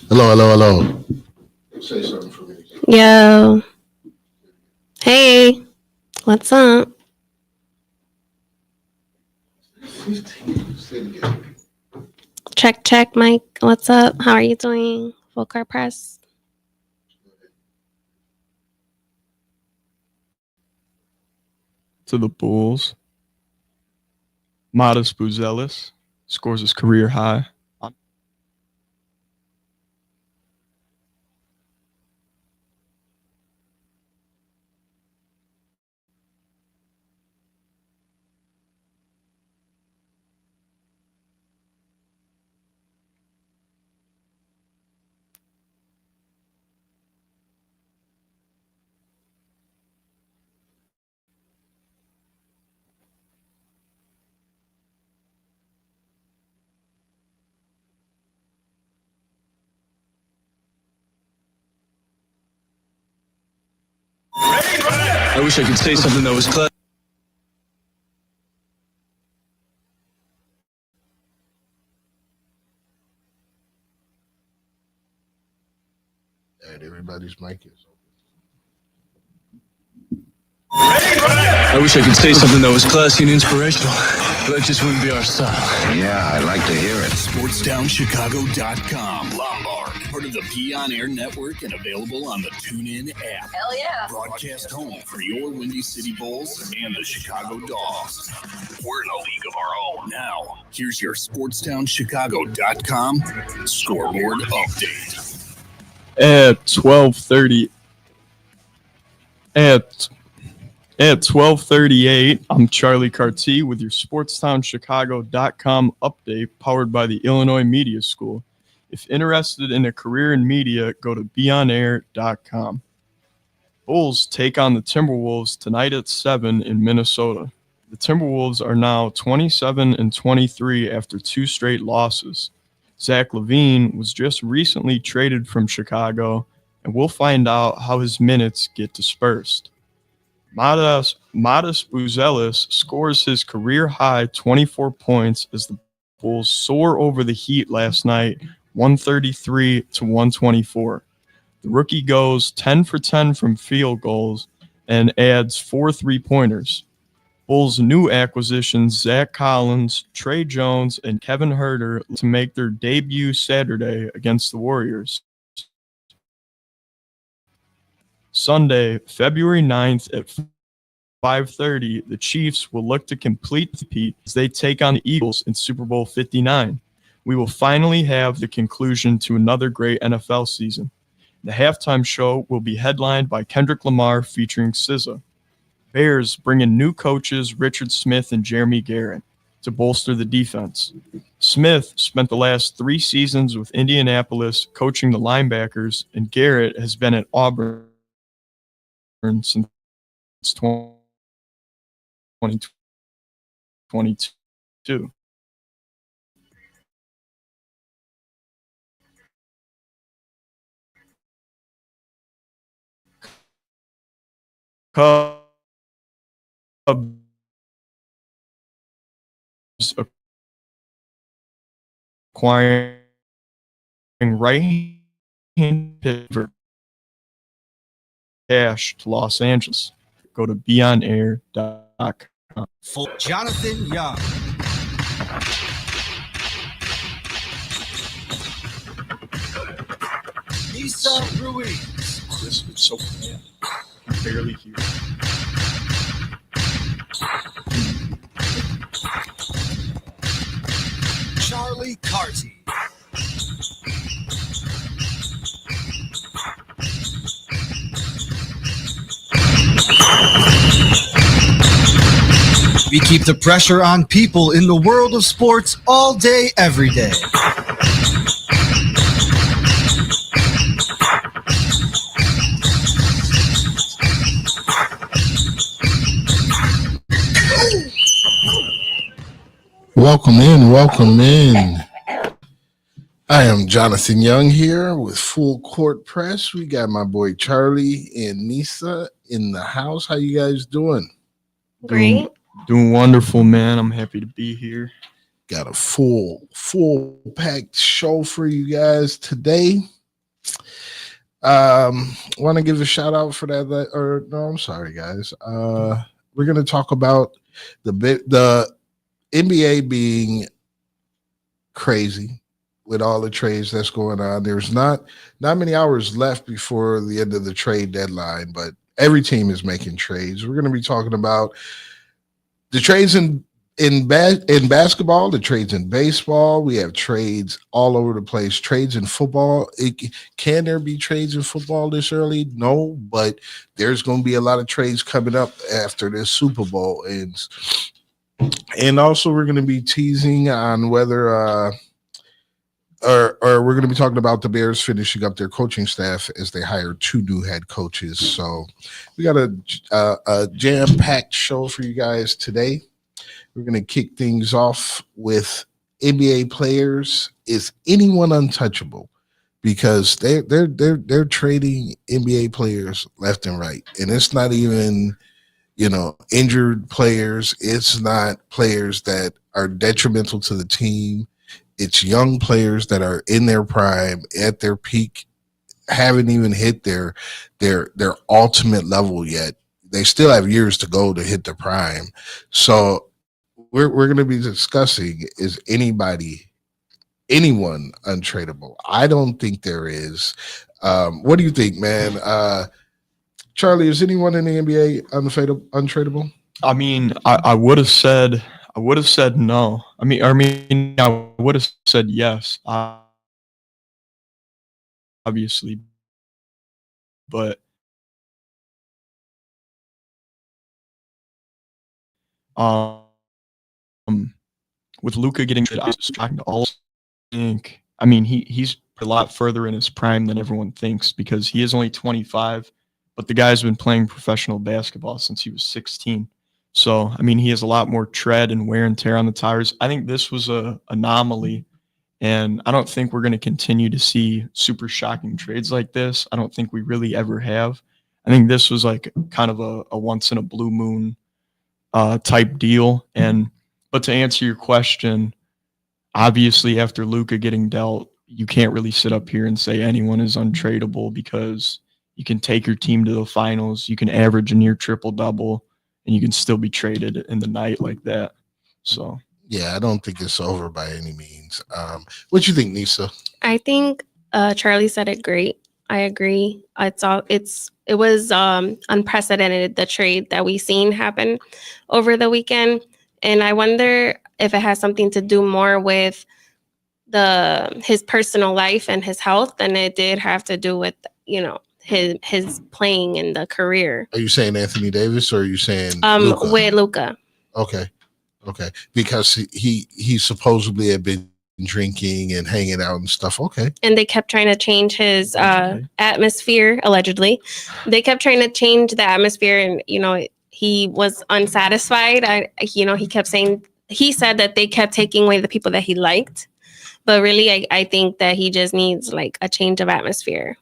Hello, hello, hello. Say something for me. Yo. Hey. What's up? 15. Say it again. Check, check, Mike. What's up? How are you doing? Full Court Press. To the Bulls. Matas Buzelis scores his career high. I wish I could say something that was clever. And everybody's mic is I wish I could say something that was classy and inspirational, but that just wouldn't be our style. Yeah, I'd like to hear it. SportsTownChicago.com. Lombard, part of the P On Air network and available on the TuneIn app. Hell yeah. Broadcast home for your Windy City Bulls and the Chicago Dogs. We're in a league of our own. Now, here's your SportsTownChicago.com scoreboard update. At 12:30. At 12:38, I'm Charlie Carty with your SportsTownChicago.com update powered by the Illinois Media School. If interested in a career in media, go to beonair.com. Bulls take on the Timberwolves tonight at 7 in Minnesota. The Timberwolves are now 27-23 after two straight losses. Zach LaVine was just recently traded from Chicago, and we'll find out how his minutes get dispersed. Matas Buzelis scores his career-high 24 points as the Bulls soar over the Heat last night, 133-124. The rookie goes 10 for 10 from field goals and adds 4 three-pointers. Bulls' new acquisitions, Zach Collins, Trey Jones, and Kevin Huerter, to make their debut Saturday against the Warriors. Sunday, February 9th at 5:30, the Chiefs will look to complete the repeat as they take on the Eagles in Super Bowl 59. We will finally have the conclusion to another great NFL season. The halftime show will be headlined by Kendrick Lamar featuring SZA. Bears bring in new coaches Richard Smith and Jeremy Garrett to bolster the defense. Smith spent the last 3 seasons with Indianapolis coaching the linebackers, and Garrett has been at Auburn since 2022. Cubs acquiring right-hand pitcher cash to Los Angeles. Go to beonair.com. Jonathan Young. Nisa Ruiz. This is so bad. I can barely hear. Charlie Carty. We keep the pressure on people in the world of sports all day, every day. welcome in, welcome in. I am Jonathan Young here with Full Court Press. We got my boy Charlie and Nisa in the house. How you guys doing? Great. Doing wonderful, man. I'm happy to be here. Got a full packed show for you guys today. Want to give a shout out for that? Or no, I'm sorry, guys. We're gonna talk about the NBA being crazy with all the trades that's going on. There's not many hours left before the end of the trade deadline, but every team is making trades. We're going to be talking about the trades in basketball, the trades in baseball. We have trades all over the place. Trades in football. Can there be trades in football this early? No, but there's going to be a lot of trades coming up after this Super Bowl ends. And also, we're going to be teasing on whether, or we're going to be talking about the Bears finishing up their coaching staff as they hire 2 new head coaches. So we got a jam-packed show for you guys today. We're going to kick things off with NBA players. Is anyone untouchable? Because they're trading NBA players left and right, and it's not even injured players. It's not players that are detrimental to the team. It's young players that are in their prime, at their peak, haven't even hit their ultimate level yet. They still have years to go to hit their prime. So we're going to be discussing, is anyone untradeable? I don't think there is. What do you think, man? Charlie, is anyone in the NBA untradeable? I mean, I would have said no. I would have said yes, obviously, but with Luka getting traded, he's a lot further in his prime than everyone thinks, because he is only 25, but the guy's been playing professional basketball since he was 16. So, he has a lot more tread and wear and tear on the tires. I think this was an anomaly, and I don't think we're going to continue to see super shocking trades like this. I don't think we really ever have. I think this was like kind of a once in a blue moon type deal. But to answer your question, obviously after Luka getting dealt, you can't really sit up here and say anyone is untradeable, because you can take your team to the finals, you can average a near triple-double, and you can still be traded in the night like that. So yeah, I don't think it's over by any means. What you think, Nisa? I think Charlie said it great. I agree. It was unprecedented, the trade that we seen happen over the weekend, and I wonder if it has something to do more with his personal life and his health than it did have to do with his playing in the career. Are you saying Anthony Davis, or are you saying Luka? With Luka? Okay, because he supposedly had been drinking and hanging out and stuff. Okay, and they kept trying to change his atmosphere. Allegedly, they kept trying to change the atmosphere, and he was unsatisfied. He said that they kept taking away the people that he liked, but really, I think that he just needs like a change of atmosphere.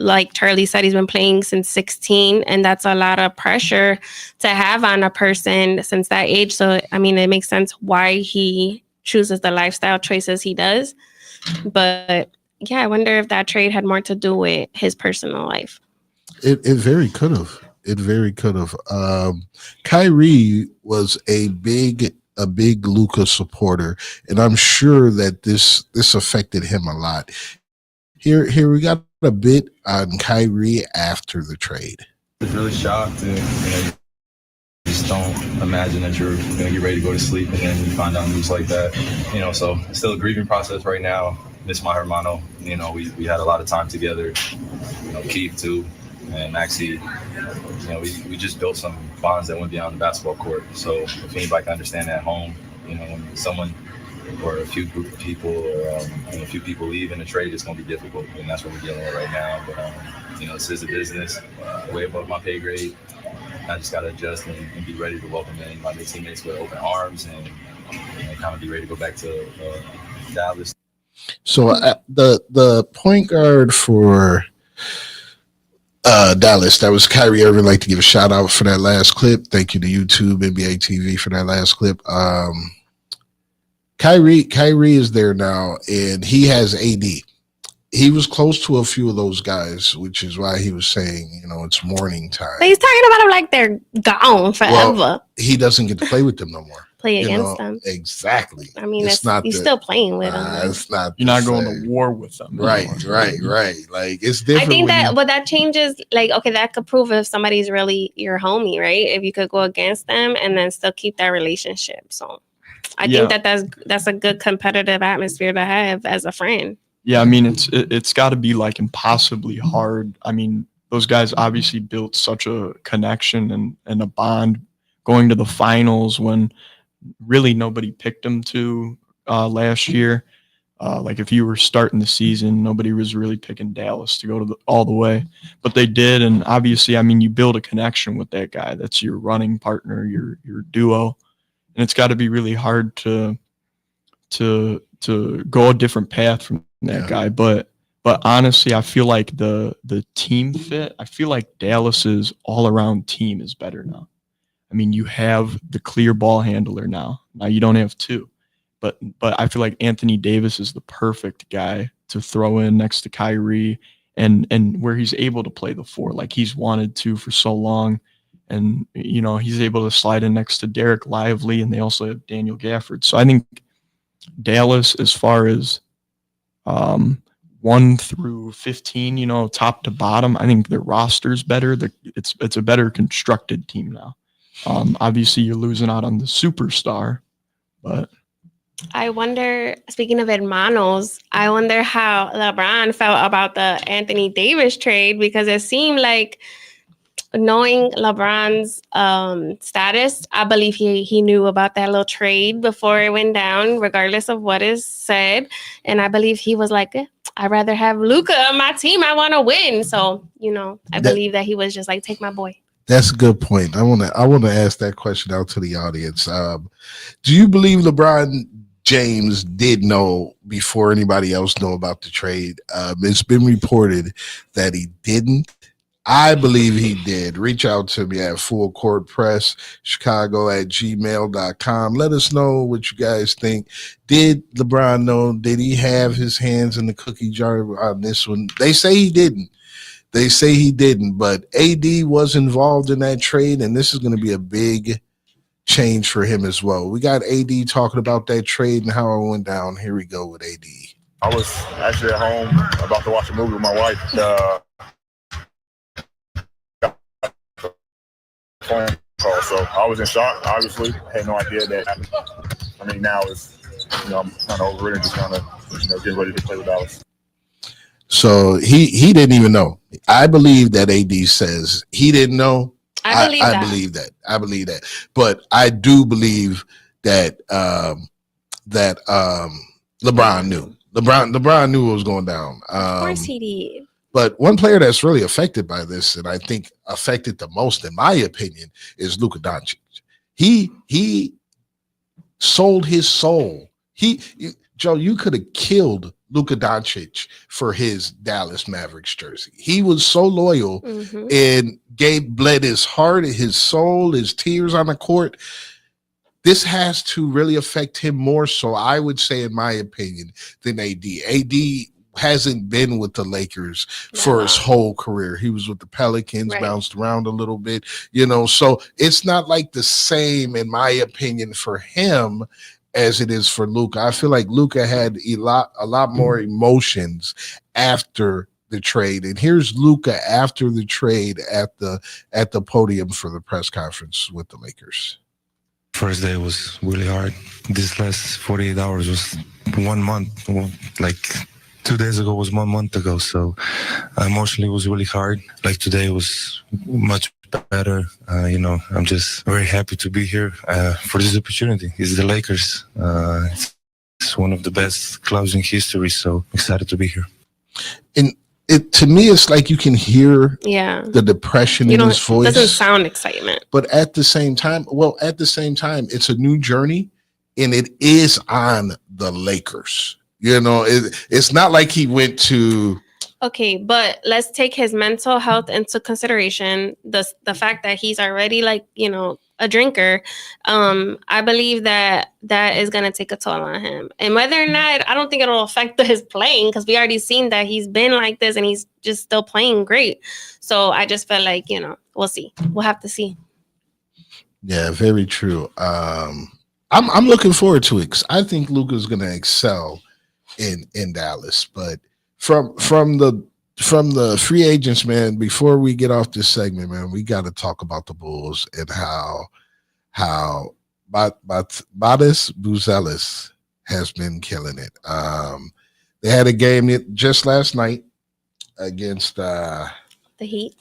Like Charlie said, he's been playing since 16, and that's a lot of pressure to have on a person since that age. So, it makes sense why he chooses the lifestyle choices he does. But yeah, I wonder if that trade had more to do with his personal life. It very could have. It very could have. Kyrie was a big Luka supporter, and I'm sure that this affected him a lot. Here we got a bit on Kyrie after the trade. I was really shocked, and you just don't imagine that you're going to get ready to go to sleep, and then you find out news like that. So it's still a grieving process right now. Miss my hermano. We had a lot of time together. Keith too, and Maxie. We just built some bonds that went beyond the basketball court. So if anybody can understand that at home, when someone or a few group of people or a few people leave in a trade, it's going to be difficult, and that's what we're dealing with right now. But this is a business way above my pay grade. I just got to adjust and be ready to welcome in my new teammates with open arms and kind of be ready to go back to Dallas. So the point guard for Dallas, that was Kyrie Irving. I'd like to give a shout out for that last clip. Thank you to YouTube, NBA TV for that last clip. Kyrie is there now, and he has AD. he was close to a few of those guys, which is why he was saying, it's morning time. But he's talking about them like they're gone forever. Well, he doesn't get to play with them no more. Play against them. Exactly. I mean, it's not you're still playing with them. It's not. You're not going to war with them. Right. Like, it's different. I think that changes, like, okay, that could prove if somebody's really your homie, right? If you could go against them and then still keep that relationship. So I think that's a good competitive atmosphere to have as a friend. Yeah, I mean, it's got to be like impossibly hard. I mean, those guys obviously built such a connection and a bond going to the finals when really nobody picked them to last year. Like if you were starting the season, nobody was really picking Dallas to go to all the way, but they did. And obviously, I mean, you build a connection with that guy. That's your running partner, your duo, and it's got to be really hard to go a different path from that guy. But honestly, I feel like the team fit, I feel like Dallas's all around team is better now. I mean, you have the clear ball handler now. Now you don't have two, but I feel like Anthony Davis is the perfect guy to throw in next to Kyrie and where he's able to play the four like he's wanted to for so long. And, he's able to slide in next to Derek Lively, and they also have Daniel Gafford. So I think Dallas, as far as 1 through 15, top to bottom, I think their roster's better. It's a better constructed team now. Obviously, you're losing out on the superstar, but I wonder, speaking of hermanos, I wonder how LeBron felt about the Anthony Davis trade, because it seemed like, knowing LeBron's status, I believe he knew about that little trade before it went down, regardless of what is said. And I believe he was like, I'd rather have Luka on my team. I want to win. So, I believe that he was just like, take my boy. That's a good point. I want to ask that question out to the audience. Do you believe LeBron James did know before anybody else know about the trade? It's been reported that he didn't. I believe he did. Reach out to me at Full Court Press Chicago at gmail.com. Let us know what you guys think. Did LeBron know? Did he have his hands in the cookie jar on this one? They say he didn't. But AD was involved in that trade, and this is going to be a big change for him as well. We got AD talking about that trade and how it went down. Here we go with AD. I was actually at home about to watch a movie with my wife. Phone call, so I was in shock. Obviously, had no idea that happened. I mean, now it's I'm kind of over it and just kind of getting ready to play with Dallas. So he didn't even know. I believe that AD says he didn't know. I believe that. But I do believe that LeBron knew. LeBron knew what was going down. Of course he did. But one player that's really affected by this, and I think affected the most, in my opinion, is Luka Doncic. He sold his soul. Joe, you could have killed Luka Doncic for his Dallas Mavericks jersey. He was so loyal and bled his heart, his soul, his tears on the court. This has to really affect him more so, I would say, in my opinion, than AD. AD hasn't been with the Lakers for his whole career. He was with the Pelicans, bounced around a little bit, so it's not like the same, in my opinion, for him as it is for Luka. I feel like Luka had a lot more emotions after the trade. And here's Luka after the trade at the podium for the press conference with the Lakers. First day was really hard. This last 48 hours was 1 month, like 2 days ago was 1 month ago, so emotionally it was really hard. Like today was much better. I'm just very happy to be here for this opportunity. It's the Lakers. It's one of the best clubs in history, so excited to be here. And to me, it's like you can hear the depression in his voice. It doesn't sound excitement. But at the same time, it's a new journey, and it is on the Lakers. It's not like he went to. Okay, but let's take his mental health into consideration. The fact that he's already a drinker, I believe that is going to take a toll on him. And whether or not, I don't think it'll affect his playing, because we already seen that he's been like this and he's just still playing great. So I just felt like, we'll see. We'll have to see. Yeah, very true. I'm looking forward to it, 'cause I think Luka's going to excel in Dallas. But from the free agents, man, before we get off this segment, man, we got to talk about the Bulls and how Batis Buzelis has been killing it. They had a game just last night against the Heat,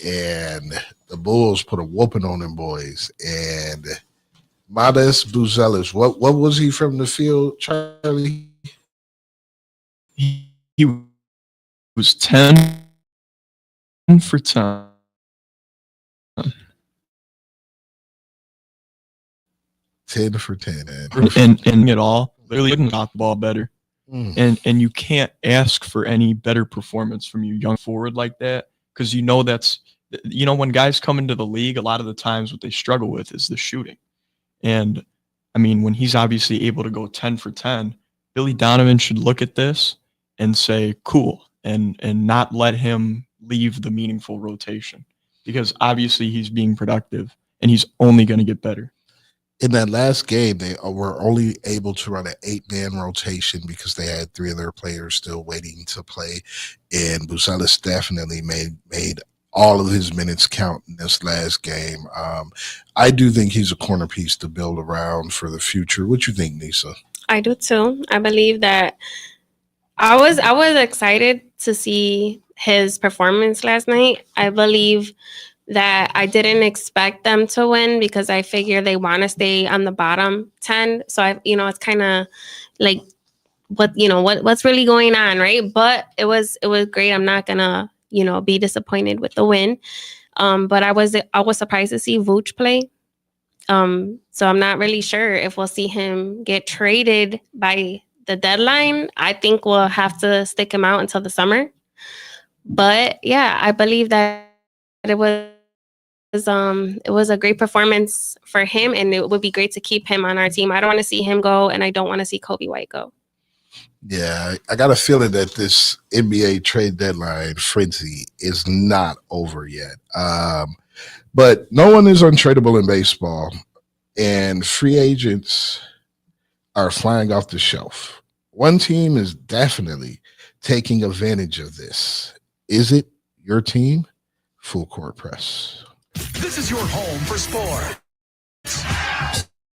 and the Bulls put a whooping on them boys. And Batis Buzelis, what was he from the field, Charlie? He was 10 for 10. 10 for 10. And it all literally couldn't got the ball better. And you can't ask for any better performance from your young forward like that, because when guys come into the league, a lot of the times what they struggle with is the shooting. And I mean, when he's obviously able to go 10 for 10, Billy Donovan should look at this and say, cool, and not let him leave the meaningful rotation, because obviously he's being productive and he's only going to get better. In that last game, they were only able to run an 8-man rotation because they had 3 of their players still waiting to play. And Buzelis definitely made all of his minutes count in this last game. I do think he's a corner piece to build around for the future. What you think, Nisa? I do too. I believe that I was excited to see his performance last night. I believe that I didn't expect them to win because I figure they want to stay on the bottom 10. So it's kind of like what's really going on, right? But it was great. I'm not gonna be disappointed with the win. But I was surprised to see Vooch play. So I'm not really sure if we'll see him get traded by the deadline. I think we'll have to stick him out until the summer. But yeah, I believe that it was a great performance for him, and it would be great to keep him on our team. I don't want to see him go, and I don't want to see Kobe White go. Yeah, I got a feeling that this NBA trade deadline frenzy is not over yet. But no one is untradeable in baseball, and free agents are flying off the shelf. One team is definitely taking advantage of this. Is it your team? Full Court Press. This is your home for sports.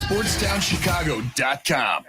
SportsTownChicago.com.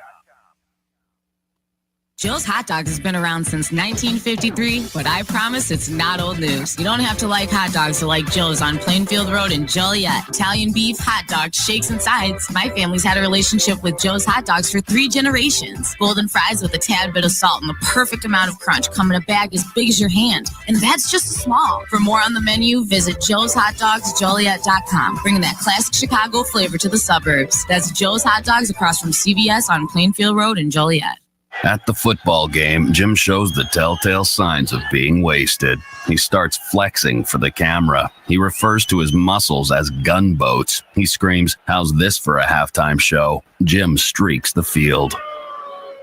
Joe's Hot Dogs has been around since 1953, but I promise it's not old news. You don't have to like hot dogs to like Joe's on Plainfield Road in Joliet. Italian beef, hot dogs, shakes, and sides. My family's had a relationship with Joe's Hot Dogs for 3 generations. Golden fries with a tad bit of salt and the perfect amount of crunch come in a bag as big as your hand. And that's just small. For more on the menu, visit joeshotdogsjoliet.com, bringing that classic Chicago flavor to the suburbs. That's Joe's Hot Dogs across from CVS on Plainfield Road in Joliet. At the football game, Jim shows the telltale signs of being wasted. He starts flexing for the camera. He refers to his muscles as gunboats. He screams, "How's this for a halftime show?" Jim streaks the field.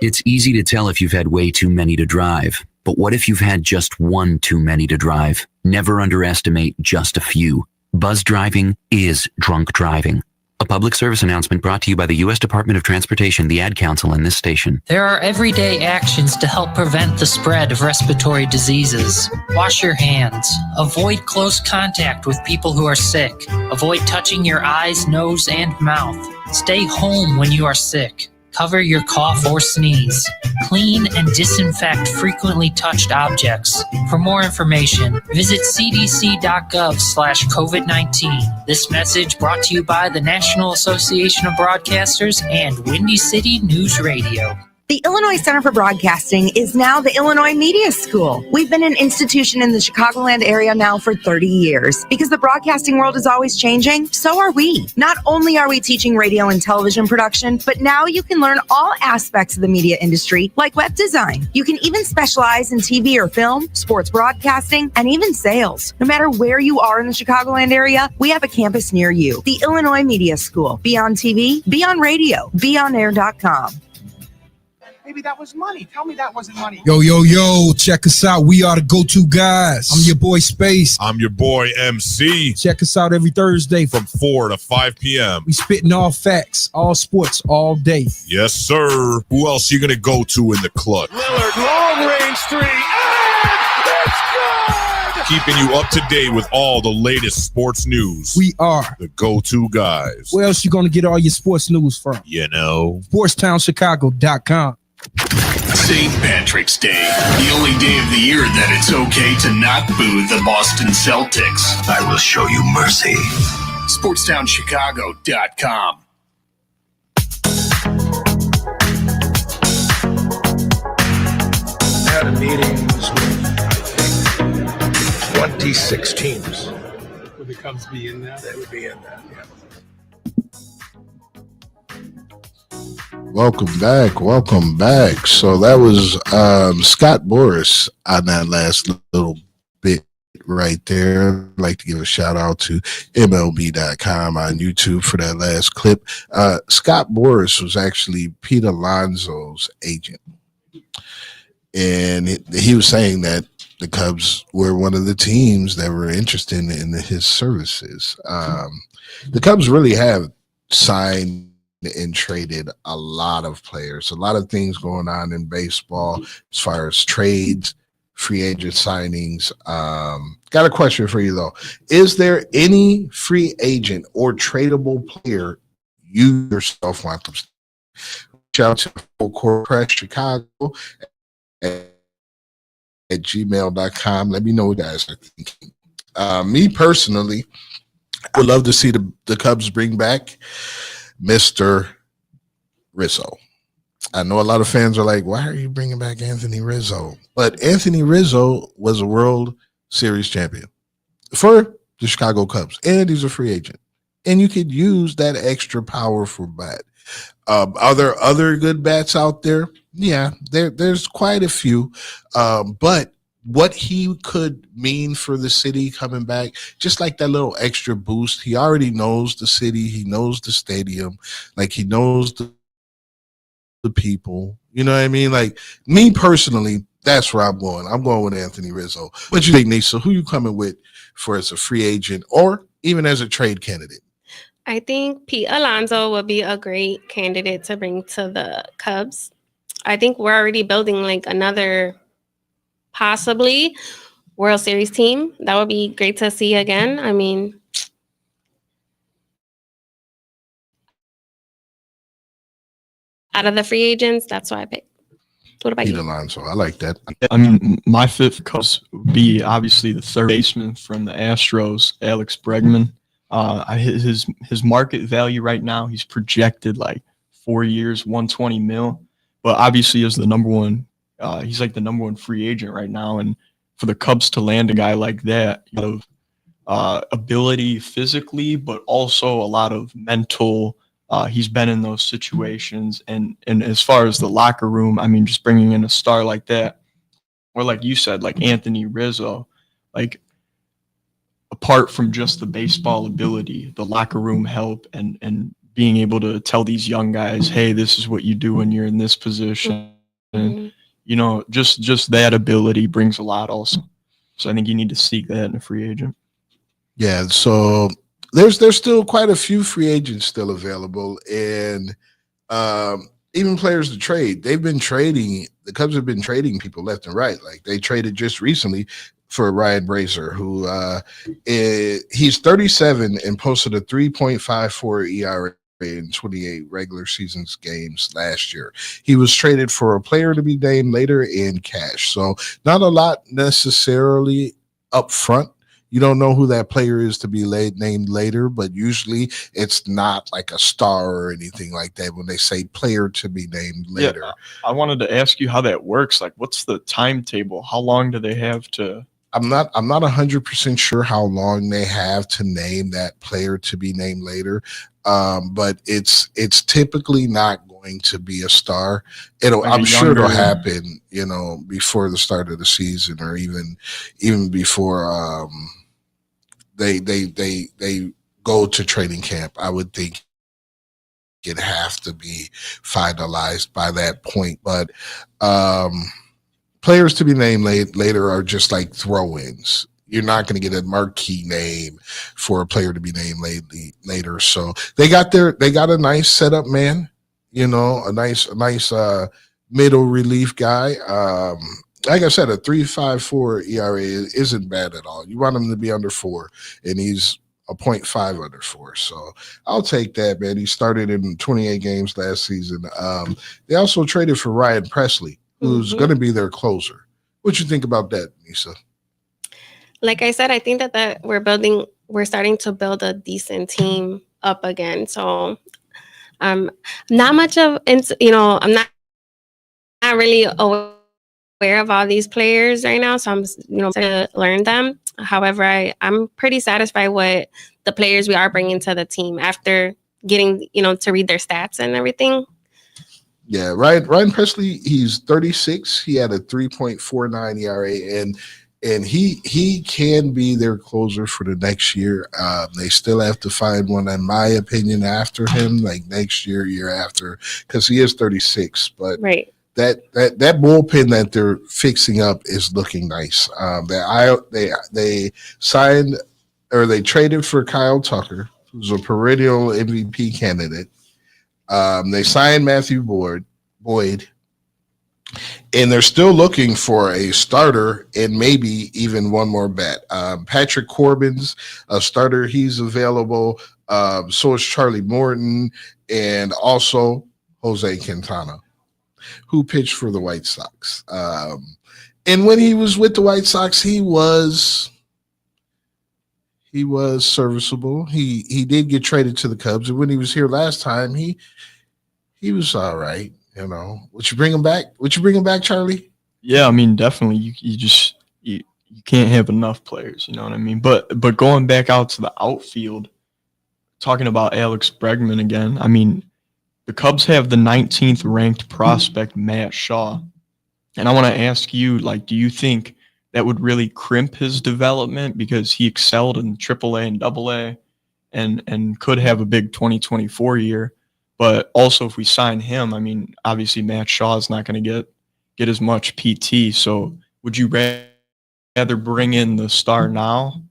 It's easy to tell if you've had way too many to drive. But what if you've had just one too many to drive? Never underestimate just a few. Buzz driving is drunk driving. A public service announcement brought to you by the U.S. Department of Transportation, the Ad Council, and this station. There are everyday actions to help prevent the spread of respiratory diseases. Wash your hands. Avoid close contact with people who are sick. Avoid touching your eyes, nose, and mouth. Stay home when you are sick. Cover your cough or sneeze. Clean and disinfect frequently touched objects. For more information, visit cdc.gov/COVID-19. This message brought to you by the National Association of Broadcasters and Windy City News Radio. The Illinois Center for Broadcasting is now the Illinois Media School. We've been an institution in the Chicagoland area now for 30 years. Because the broadcasting world is always changing, so are we. Not only are we teaching radio and television production, but now you can learn all aspects of the media industry, like web design. You can even specialize in TV or film, sports broadcasting, and even sales. No matter where you are in the Chicagoland area, we have a campus near you. The Illinois Media School. Be on TV, be on radio, beonair.com. Maybe that was money. Tell me that wasn't money. Yo, check us out. We are the go-to guys. I'm your boy Space. I'm your boy MC. Check us out every Thursday from 4 to 5 p.m. We spitting all facts, all sports, all day. Yes, sir. Who else you gonna go to in the clutch? Lillard, long range three. And it's good! Keeping you up to date with all the latest sports news. We are the go-to guys. Where else you gonna get all your sports news from? You know, SportsTownChicago.com. St. Patrick's Day, the only day of the year that it's okay to not boo the Boston Celtics. I will show you mercy. SportsTownChicago.com. Had a meetings with, I think, 26 teams. Would the Cubs be in that? They would be in that, yeah. Welcome back. So that was Scott Boras on that last little bit right there. I'd like to give a shout out to MLB.com on YouTube for that last clip. Scott Boras was actually Pete Alonso's agent. And he was saying that the Cubs were one of the teams that were interested in his services. The Cubs really have signed and traded a lot of players, a lot of things going on in baseball as far as trades, free agent signings. Got a question for you though. Is there any free agent or tradable player you yourself want to reach out to Full Court Press Chicago at gmail.com? Let me know what you guys are thinking. Me personally, I would love to see the Cubs bring back Mr. Rizzo. I know a lot of fans are like, why are you bringing back Anthony Rizzo? But Anthony Rizzo was a World Series champion for the Chicago Cubs, and he's a free agent. And you could use that extra powerful bat. Are there other good bats out there? Yeah, there's quite a few. But what he could mean for the city coming back, just like that little extra boost. He already knows the city. He knows the stadium. Like, he knows the people. You know what I mean? Like, me personally, that's where I'm going. I'm going with Anthony Rizzo. What you think, Nisa? Who you coming with for as a free agent or even as a trade candidate? I think Pete Alonso would be a great candidate to bring to the Cubs. I think we're already building like another possibly World Series team. That would be great to see again. I mean, out of the free agents, that's why I picked. What about Pete you? Alonso. I like that. I mean, my fifth Cubs would be obviously the third baseman from the Astros, Alex Bregman. His market value right now, he's projected like 4 years, 120 mil. But obviously, as the number one, he's like the number one free agent right now. And for the Cubs to land a guy like that, you know, ability physically, but also a lot of mental. He's been in those situations. And as far as the locker room, I mean, just bringing in a star like that, or like you said, like Anthony Rizzo, like apart from just the baseball ability, the locker room help and being able to tell these young guys, hey, this is what you do when you're in this position. And, you know, just that ability brings a lot also. So I think you need to seek that in a free agent. Yeah, so there's still quite a few free agents still available, and even players to trade. They've been trading. The Cubs have been trading people left and right. Like, they traded just recently for Ryan Brazier, who he's 37 and posted a 3.54 ERA in 28 regular seasons games last year. He was traded for a player to be named later in cash. So not a lot necessarily up front. You don't know who that player is to be named later, but usually it's not like a star or anything like that when they say player to be named later. Yeah, I wanted to ask you how that works. Like, what's the timetable? How long do they have to? I'm not 100% sure how long they have to name that player to be named later, but it's typically not going to be a star. I'm sure it'll happen, before the start of the season, or even before they go to training camp. I would think it'd have to be finalized by that point. But players to be named later are just like throw-ins. You're not going to get a marquee name for a player to be named later. So they got a nice setup man, a nice middle relief guy. Like I said, a 3.54 ERA isn't bad at all. You want him to be under 4, and he's a 0.5 under 4. So I'll take that, man. He started in 28 games last season. They also traded for Ryan Presley, who's going to be their closer. What you think about that, Nisa? Like I said, I think that we're starting to build a decent team up again. So not much of, I'm not really aware of all these players right now. So I'm, to learn them. However, I'm pretty satisfied with the players we are bringing to the team after getting, to read their stats and everything. Yeah, Ryan Presley, he's 36. He had a 3.49 ERA, and he can be their closer for the next year. They still have to find one, in my opinion, after him, like next year after, because he is 36. But right. That bullpen that they're fixing up is looking nice. They signed, or they traded for Kyle Tucker, who's a perennial MVP candidate. They signed Matthew Boyd, and they're still looking for a starter and maybe even one more bat. Patrick Corbin's a starter. He's available. So is Charlie Morton, and also Jose Quintana, who pitched for the White Sox. And when he was with the White Sox, he was serviceable. He did get traded to the Cubs, and when he was here last time, he was all right. Would you bring him back? Would you bring him back, Charlie? Yeah, I mean, definitely. You can't have enough players. You know what I mean? But going back out to the outfield, talking about Alex Bregman again. I mean, the Cubs have the 19th ranked prospect, Matt Shaw, and I want to ask you, do you think that would really crimp his development, because he excelled in AAA and AA, and could have a big 2024 year? But also, if we sign him, I mean, obviously Matt Shaw is not going to get as much PT. So would you rather bring in the star now,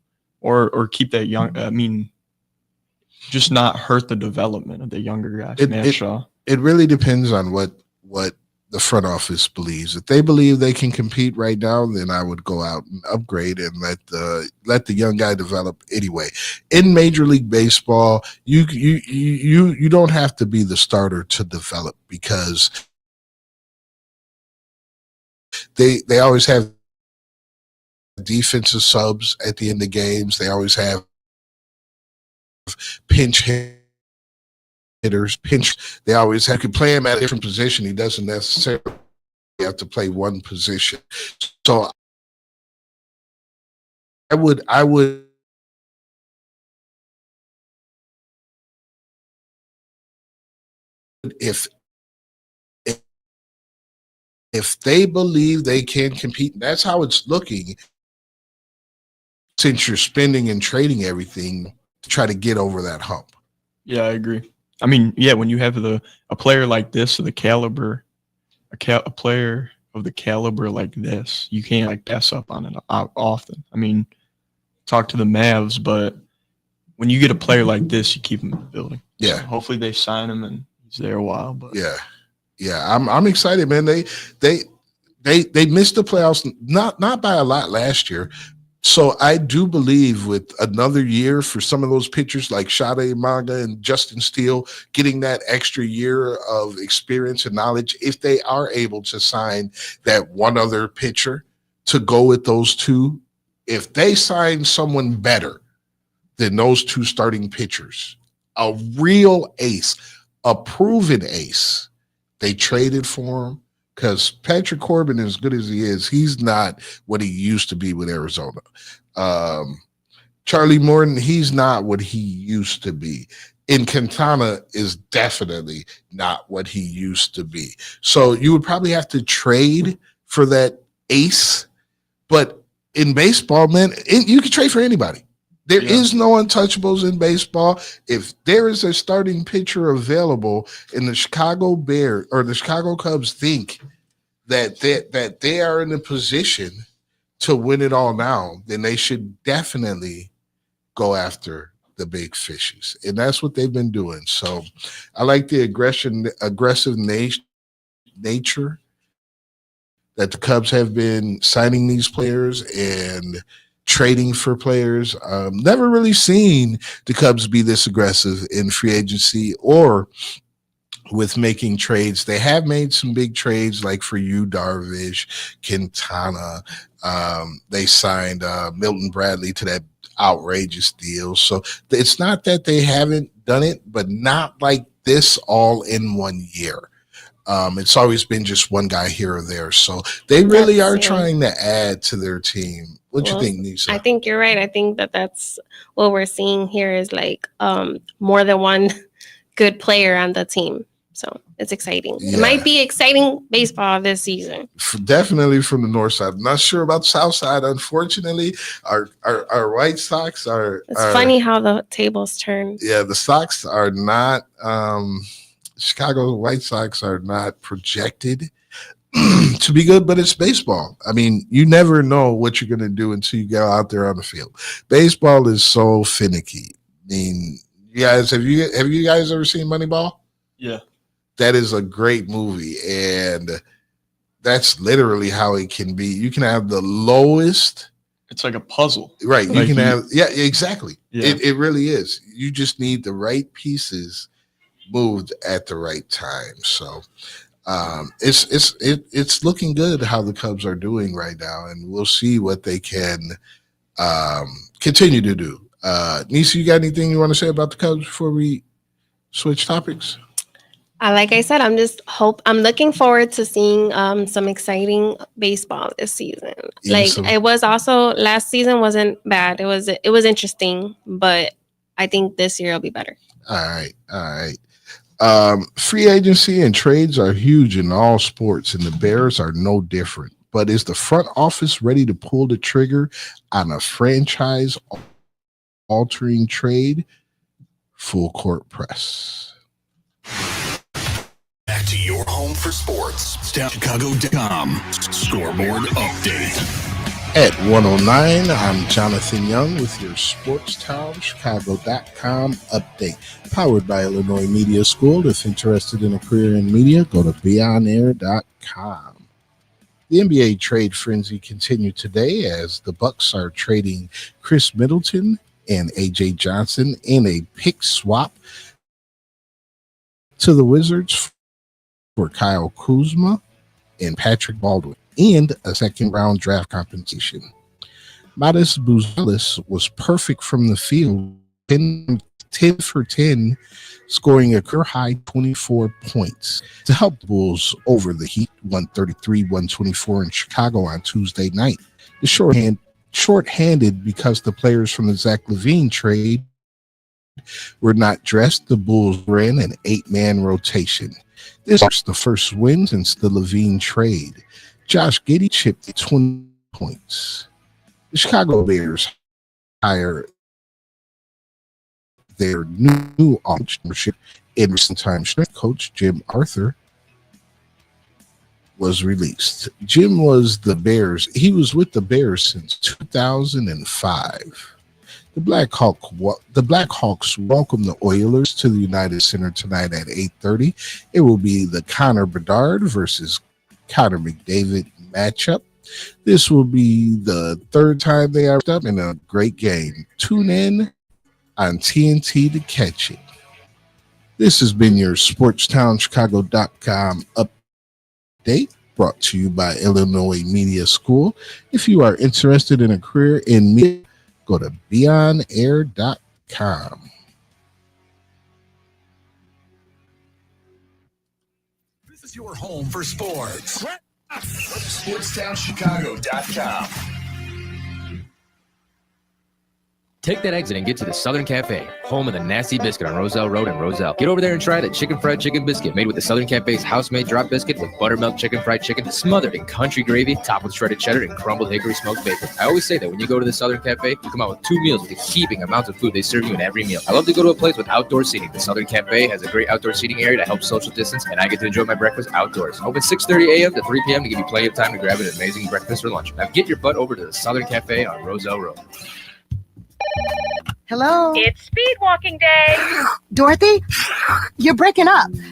or keep that young? I mean, just not hurt the development of the younger guys, Matt Shaw? It really depends on what the front office believes. If they believe they can compete right now, then I would go out and upgrade and let the young guy develop anyway. In Major League Baseball, you don't have to be the starter to develop, because they always have defensive subs at the end of games. They always have pinch hitters. They always have to play him at a different position. He doesn't necessarily have to play one position. So I would if they believe they can compete, that's how it's looking, since you're spending and trading everything to try to get over that hump. Yeah, I agree. I mean, yeah, when you have a player like this, of the caliber, a player of the caliber like this, you can't pass up on it often. I mean, talk to the Mavs, but when you get a player like this, you keep him in the building. Yeah. So hopefully they sign him and he's there a while. But yeah, I'm excited, man. They missed the playoffs, not by a lot last year. So I do believe with another year for some of those pitchers like Shade Manga and Justin Steele, getting that extra year of experience and knowledge, if they are able to sign that one other pitcher to go with those two if they sign someone better than those two starting pitchers, a real ace, a proven ace, they traded for him, because Patrick Corbin, as good as he is, he's not what he used to be with Arizona. Charlie Morton, he's not what he used to be. And Quintana is definitely not what he used to be. So you would probably have to trade for that ace. But in baseball, man, you can trade for anybody. There is no untouchables in baseball. If there is a starting pitcher available and the Chicago Bears or the Chicago Cubs think that they are in a position to win it all now, then they should definitely go after the big fishes. And that's what they've been doing. So I like the aggressive nature that the Cubs have been signing these players and trading for players. Never really seen the Cubs be this aggressive in free agency or with making trades. They have made some big trades, like for Yu Darvish, Quintana. They signed Milton Bradley to that outrageous deal. So it's not that they haven't done it, but not like this all in 1 year. It's always been just one guy here or there. So they really are trying to add to their team. What do you think, Nisa? I think you're right. I think that's what we're seeing here is like more than one good player on the team. So it's exciting. Yeah. It might be exciting baseball this season. Definitely from the north side. I'm not sure about the south side. Unfortunately, our White Sox are. It's funny how the tables turn. Yeah, the Sox are not. Chicago White Sox are not projected to be good, but it's baseball. I mean, you never know what you're going to do until you go out there on the field. Baseball is so finicky. I mean, you guys, have you guys ever seen Moneyball? Yeah. That is a great movie, and that's literally how it can be. You can have the lowest. It's like a puzzle. Right. Like you can have, exactly. Yeah. It really is. You just need the right pieces moved at the right time. So it's looking good how the Cubs are doing right now, and we'll see what they can continue to do. Nisa, you got anything you want to say about the Cubs before we switch topics? Like I said, I'm looking forward to seeing some exciting baseball this season. It was also last season wasn't bad. It was interesting, but I think this year will be better. All right. Free agency and trades are huge in all sports, and the Bears are no different. But is the front office ready to pull the trigger on a franchise-altering trade? Full Court Press. Back to your home for sports. Chicago.com. Scoreboard update. At 109, I'm Jonathan Young with your Sportstown Chicago.com update. Powered by Illinois Media School. If interested in a career in media, go to beonair.com. The NBA trade frenzy continued today as the Bucks are trading Chris Middleton and A.J. Johnson in a pick swap to the Wizards for Kyle Kuzma and Patrick Baldwin and a second-round draft compensation. Modest Buzelis was perfect from the field, 10 for 10, scoring a career-high 24 points to help the Bulls over the Heat 133-124 in Chicago on Tuesday night. The shorthanded because the players from the Zach LaVine trade were not dressed. The Bulls ran an 8-man rotation. This was the first win since the LaVine trade. Josh Giddey chipped 20 points. The Chicago Bears hire their new ownership in recent times. Strength coach Jim Arthur was released. Jim was he was with the Bears since 2005. The Blackhawks welcome the Oilers to the United Center tonight at 8:30. It will be the Connor Bedard versus Connor McDavid matchup. This will be the third time they are up in a great game. Tune in on TNT to catch it. This has been your SportsTownChicago.com update. brought to you by Illinois Media School. If you are interested in a career in media, go to beyonair.com. This is your home for sports. SportsTownChicago.com. Take that exit and get to the Southern Cafe, home of the Nasty Biscuit on Roselle Road in Roselle. Get over there and try the chicken fried chicken biscuit made with the Southern Cafe's house-made drop biscuit with buttermilk chicken fried chicken smothered in country gravy, topped with shredded cheddar and crumbled hickory smoked bacon. I always say that when you go to the Southern Cafe, you come out with 2 meals with a heaping amount of food they serve you in every meal. I love to go to a place with outdoor seating. The Southern Cafe has a great outdoor seating area to help social distance, and I get to enjoy my breakfast outdoors. Open 6:30 a.m. to 3 p.m. to give you plenty of time to grab an amazing breakfast or lunch. Now get your butt over to the Southern Cafe on Roselle Road. Hello? It's speed walking day. Dorothy? You're breaking up. Did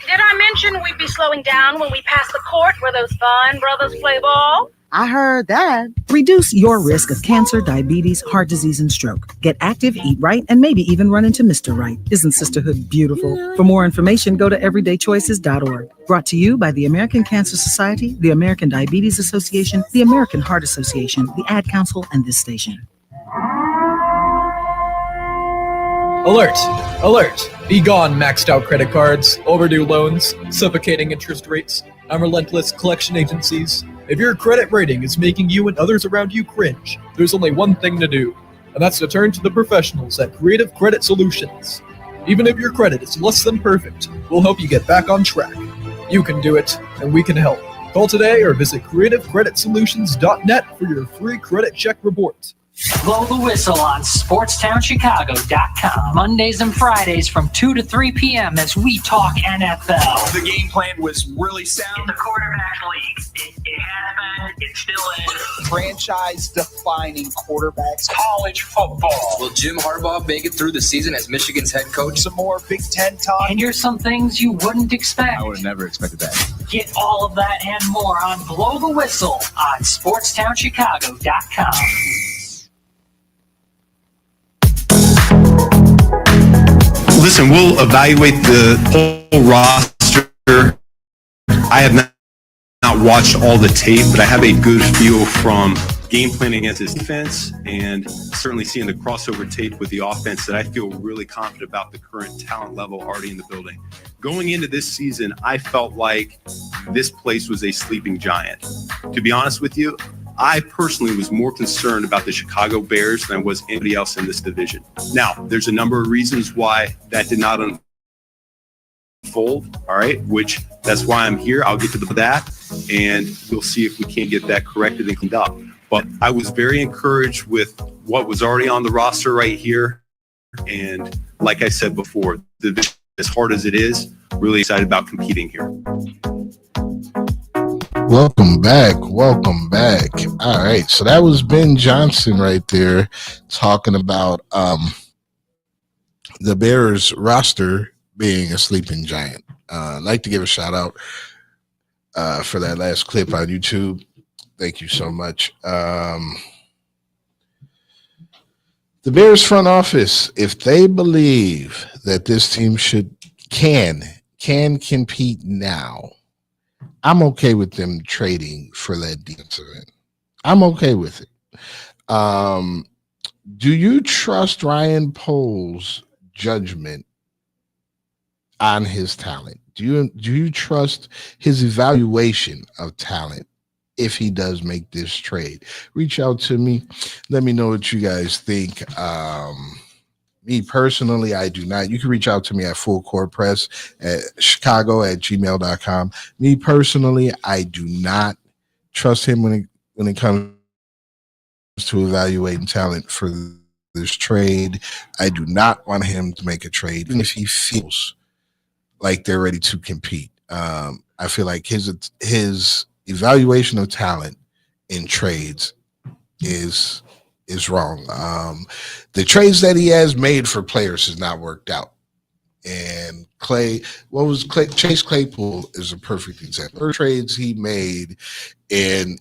I mention we'd be slowing down when we pass the court where those fine brothers play ball? I heard that. Reduce your risk of cancer, diabetes, heart disease, and stroke. Get active, eat right, and maybe even run into Mr. Right. Isn't sisterhood beautiful? Yeah. For more information, go to everydaychoices.org. Brought to you by the American Cancer Society, the American Diabetes Association, the American Heart Association, the Ad Council, and this station. Alert! Alert! Be gone, maxed out credit cards, overdue loans, suffocating interest rates, and relentless collection agencies. If your credit rating is making you and others around you cringe, there's only one thing to do, and that's to turn to the professionals at Creative Credit Solutions. Even if your credit is less than perfect, we'll help you get back on track. You can do it, and we can help. Call today or visit creativecreditsolutions.net for your free credit check report. Blow the whistle on SportsTownChicago.com. Mondays and Fridays from 2 to 3 p.m. as we talk NFL. The game plan was really sound. The quarterback league. It has been. It still is. Franchise-defining quarterbacks. College football. Will Jim Harbaugh make it through the season as Michigan's head coach? Some more Big Ten talk. And here's some things you wouldn't expect. I would have never expected that. Get all of that and more on Blow the Whistle on SportsTownChicago.com. Listen, we'll evaluate the whole roster. I have not watched all the tape, but I have a good feel from game planning against his defense and certainly seeing the crossover tape with the offense that I feel really confident about the current talent level already in the building. Going into this season, I felt like this place was a sleeping giant. To be honest with you, I personally was more concerned about the Chicago Bears than I was anybody else in this division. Now, there's a number of reasons why that did not unfold, all right, which that's why I'm here. I'll get to that, and we'll see if we can get that corrected and cleaned up. But I was very encouraged with what was already on the roster right here. And like I said before, the division, as hard as it is, really excited about competing here. Welcome back. Welcome back. All right. So that was Ben Johnson right there talking about the Bears roster being a sleeping giant. I'd like to give a shout out for that last clip on YouTube. Thank you so much. The Bears front office, if they believe that this team can compete now, I'm okay with them trading for that defensive end. I'm okay with it. Do you trust Ryan Poles' judgment on his talent? Do you trust his evaluation of talent if he does make this trade? Reach out to me. Let me know what you guys think. Me personally, I do not. You can reach out to me at Full Court Press at chicago@gmail.com. Me personally, I do not trust him when it comes to evaluating talent for this trade. I do not want him to make a trade, even if he feels like they're ready to compete. I feel like his evaluation of talent in trades is wrong. The trades that he has made for players has not worked out. And Chase Claypool is a perfect example. There were trades he made, and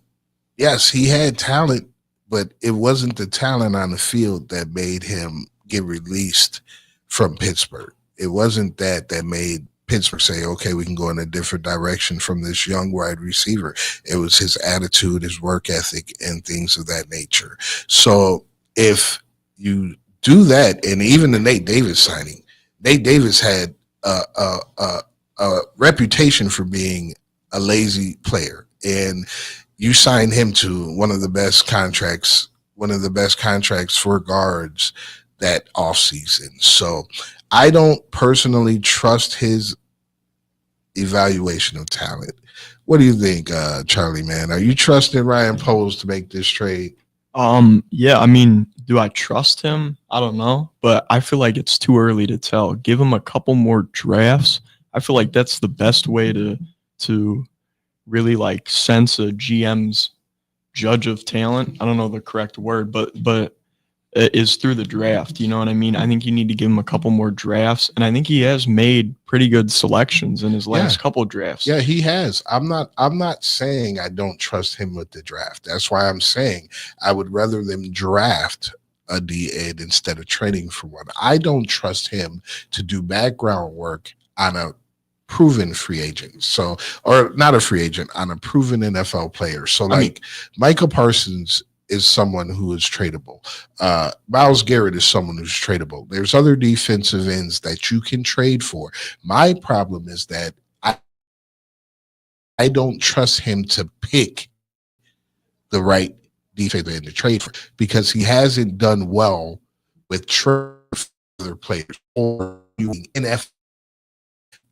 yes, he had talent, but it wasn't the talent on the field that made him get released from Pittsburgh. It wasn't that made Pittsburgh say, okay, we can go in a different direction from this young wide receiver. It was his attitude, his work ethic, and things of that nature. So if you do that, and even the Nate Davis signing, Nate Davis had a reputation for being a lazy player, and you signed him to one of the best contracts for guards that offseason. So I don't personally trust his evaluation of talent. What do you think, Charlie, man? Are you trusting Ryan Poles to make this trade? Yeah, I mean, do I trust him? I don't know, but I feel like it's too early to tell. Give him a couple more drafts. I feel like that's the best way to really like sense a GM's judge of talent. I don't know the correct word, but it is through the draft. You know what I mean? I think you need to give him a couple more drafts, and I think he has made pretty good selections in his last couple drafts. Yeah, he has. I'm not saying I don't trust him with the draft. That's why I'm saying I would rather them draft a D-Ed instead of trading for one. I don't trust him to do background work on a proven free agent. So, or not a free agent, on a proven NFL player. So Micah Parsons is someone who is tradable. Myles Garrett is someone who's tradable. There's other defensive ends that you can trade for. My problem is that I don't trust him to pick the right defensive end to trade for, because he hasn't done well with other players or NFL.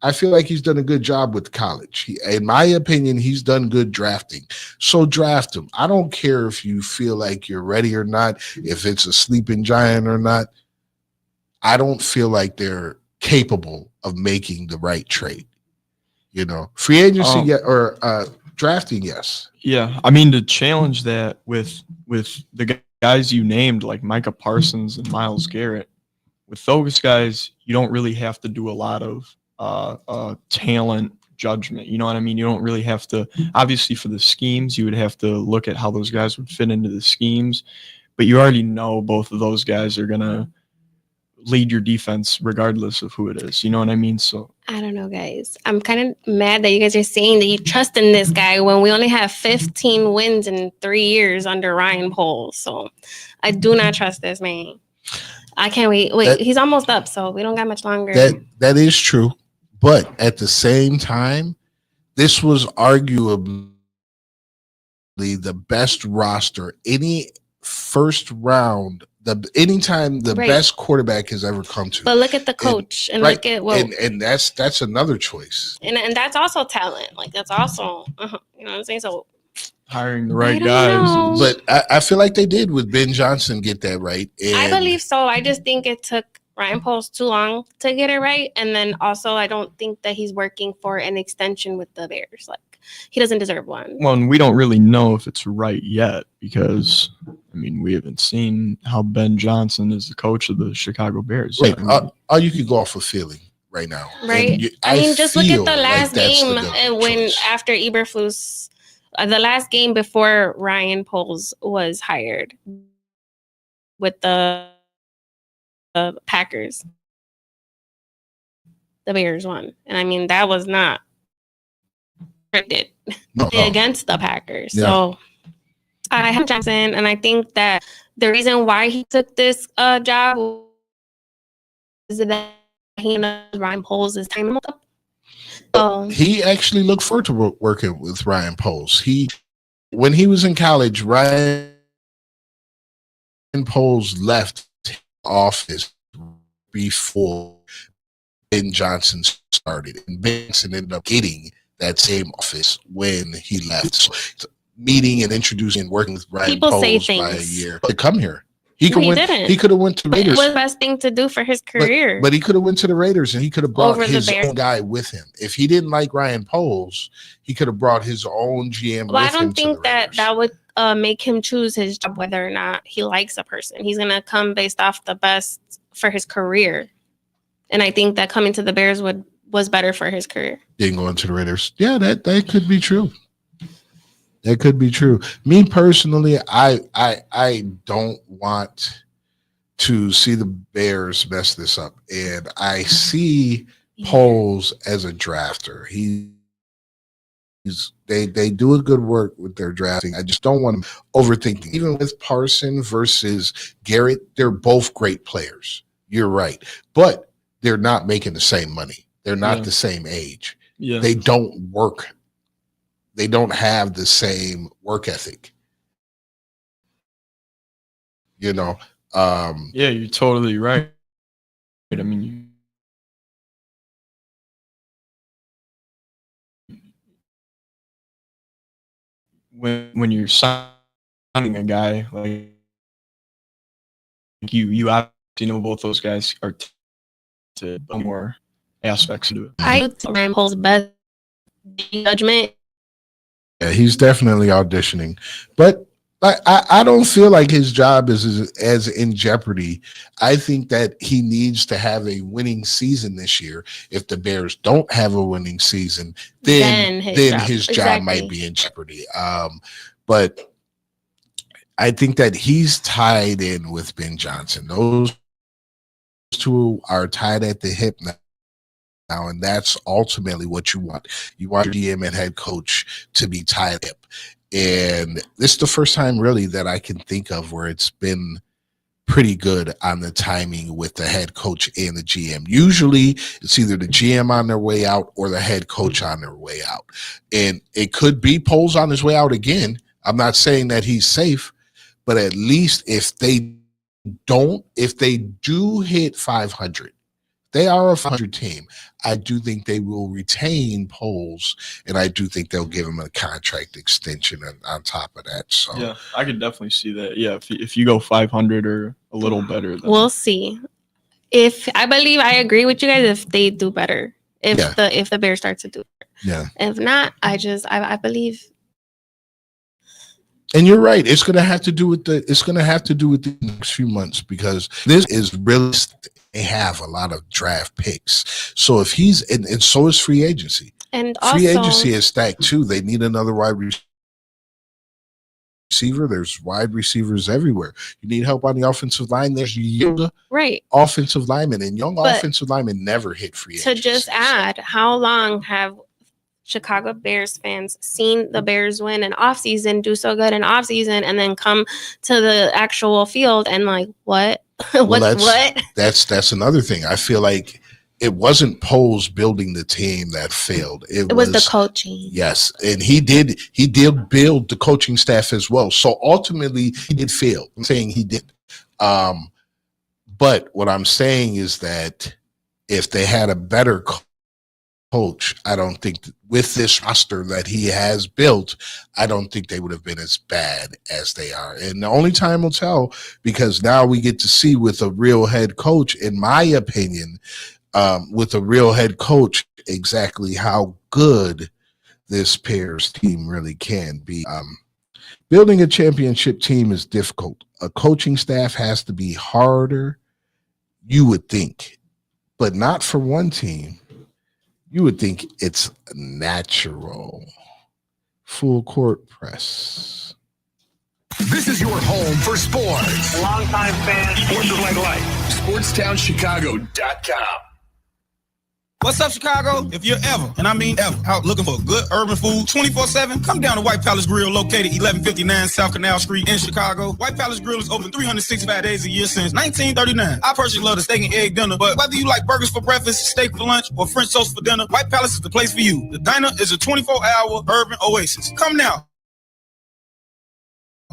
I feel like he's done a good job with college. In my opinion, he's done good drafting. So draft him. I don't care if you feel like you're ready or not, if it's a sleeping giant or not. I don't feel like they're capable of making the right trade. You know, free agency or drafting, yes. Yeah, I mean, to challenge that with the guys you named, like Micah Parsons and Myles Garrett, with those guys, you don't really have to do a lot of talent judgment. You know what I mean? You don't really have to, obviously for the schemes, you would have to look at how those guys would fit into the schemes, but you already know both of those guys are going to lead your defense regardless of who it is. You know what I mean? So I don't know, guys. I'm kind of mad that you guys are saying that you trust in this guy when we only have 15 wins in 3 years under Ryan Poles. So I do not trust this man. I can't wait. He's almost up, so we don't got much longer. That is true. But at the same time, this was arguably the best roster any first round, anytime the best quarterback has ever come to. But look at the coach and look at what, and that's another choice. And that's also talent. Like that's also you know what I'm saying. So hiring the right guys. But I feel like they did with Ben Johnson get that right. And I believe so. I just think it took Ryan Poles too long to get it right. And then also, I don't think that he's working for an extension with the Bears. Like, he doesn't deserve one. Well, and we don't really know if it's right yet because, I mean, we haven't seen how Ben Johnson is the coach of the Chicago Bears. Right. All you could go off of feeling right now. Right. I mean, just look at the last game and when after Eberflus, the last game before Ryan Poles was hired with the Packers, the Bears won, and I mean that was not scripted against the Packers. Yeah. So I have Johnson, and I think that the reason why he took this job is that he knows Ryan Poles is time up. So he actually looked forward to working with Ryan Poles. When he was in college, Ryan Poles left office before Ben Johnson started, and Benson ended up getting that same office when he left. So, meeting and introducing and working with Ryan Poles by a year to come here. He could have went to Raiders. It was the best thing to do for his career. But he could have went to the Raiders and he could have brought his own guy with him. If he didn't like Ryan Poles, he could have brought his own GM. Well, I don't think that would make him choose his job whether or not he likes a person. He's gonna come based off the best for his career, and I think that coming to the Bears was better for his career. Didn't go into the Raiders. Yeah, that could be true. That could be true. Me personally, I don't want to see the Bears mess this up, and I see Poles as a drafter. They do a good work with their drafting. I just don't want to overthink. Even with Parson versus Garrett, they're both great players. You're right. But they're not making the same money. They're not the same age. Yeah. They don't work. They don't have the same work ethic. You know? Yeah, you're totally right. I mean, when you're signing a guy like you obviously know both those guys are to more aspects to it. I think Poles' best judgment. Yeah, he's definitely auditioning, but I don't feel like his job is as in jeopardy. I think that he needs to have a winning season this year. If the Bears don't have a winning season, then his job might be in jeopardy. But I think that he's tied in with Ben Johnson. Those two are tied at the hip now, and that's ultimately what you want. You want your GM and head coach to be tied up. And this is the first time really that I can think of where it's been pretty good on the timing with the head coach and the GM. Usually it's either the GM on their way out or the head coach on their way out. And it could be Poles on his way out again. I'm not saying that he's safe, but at least if they do hit 500, they are a 500 team. I do think they will retain Poles, and I do think they'll give him a contract extension on top of that. So yeah, I could definitely see that. Yeah, if you go 500 or a little better, then we'll see. I believe I agree with you guys if they do better. If the Bears start to do better. Yeah. If not, I believe. And you're right. It's gonna have to do with the next few months, because this is really. They have a lot of draft picks. So if he's and so is free agency. And free also, agency is stacked too. They need another wide receiver. There's wide receivers everywhere. You need help on the offensive line. There's young offensive linemen, and young offensive linemen never hit free agency. To just add, how long have Chicago Bears fans seen the Bears win in offseason, do so good in offseason, and then come to the actual field and like, what? What? That's another thing. I feel like it wasn't Poles building the team that failed. It was the coaching. Yes, and he did build the coaching staff as well. So ultimately, he did fail. I'm saying he did. But what I'm saying is that if they had a better coach, I don't think with this roster that he has built, I don't think they would have been as bad as they are. And the only time will tell, because now we get to see with a real head coach, in my opinion, with a real head coach, exactly how good this Bears team really can be. Building a championship team is difficult. A coaching staff has to be harder, you would think, but not for one team. You would think it's natural. Full Court Press. This is your home for sports. Longtime fan. Sports is like life. SportsTownChicago.com. What's up, Chicago? If you're ever, and I mean ever, out looking for good urban food 24/7, come down to White Palace Grill, located 1159 South Canal Street in Chicago. White Palace Grill is open 365 days a year since 1939. I personally love the steak and egg dinner, but whether you like burgers for breakfast, steak for lunch, or French toast for dinner, White Palace is the place for you. The diner is a 24-hour urban oasis. Come now.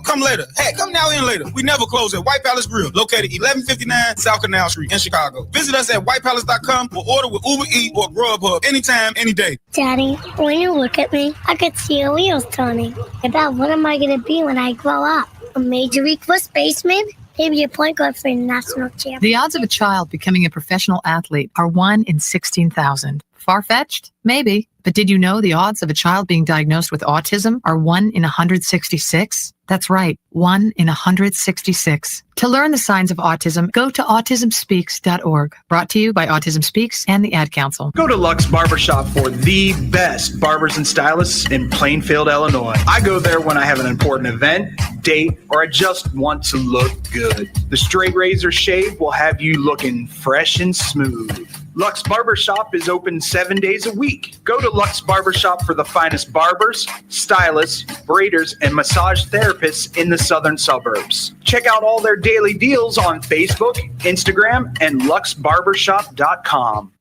Come later. Hey, come now in later. We never close at White Palace Grill, located 1159 South Canal Street in Chicago. Visit us at whitepalace.com or order with Uber Eats or Grubhub anytime, any day. Daddy, when you look at me, I could see your wheels turning. About what am I going to be when I grow up? A major league first baseman? Maybe a point guard for a national champ. The odds of a child becoming a professional athlete are 1 in 16,000. Far-fetched? Maybe. But did you know the odds of a child being diagnosed with autism are 1 in 166? That's right, 1 in 166. To learn the signs of autism, go to autismspeaks.org. Brought to you by Autism Speaks and the Ad Council. Go to Lux Barbershop for the best barbers and stylists in Plainfield, Illinois. I go there when I have an important event, date, or I just want to look good. The straight razor shave will have you looking fresh and smooth. Lux Barbershop is open 7 days a week. Go to Lux Barbershop for the finest barbers, stylists, braiders, and massage therapists in the southern suburbs. Check out all their daily deals on Facebook, Instagram, and luxbarbershop.com.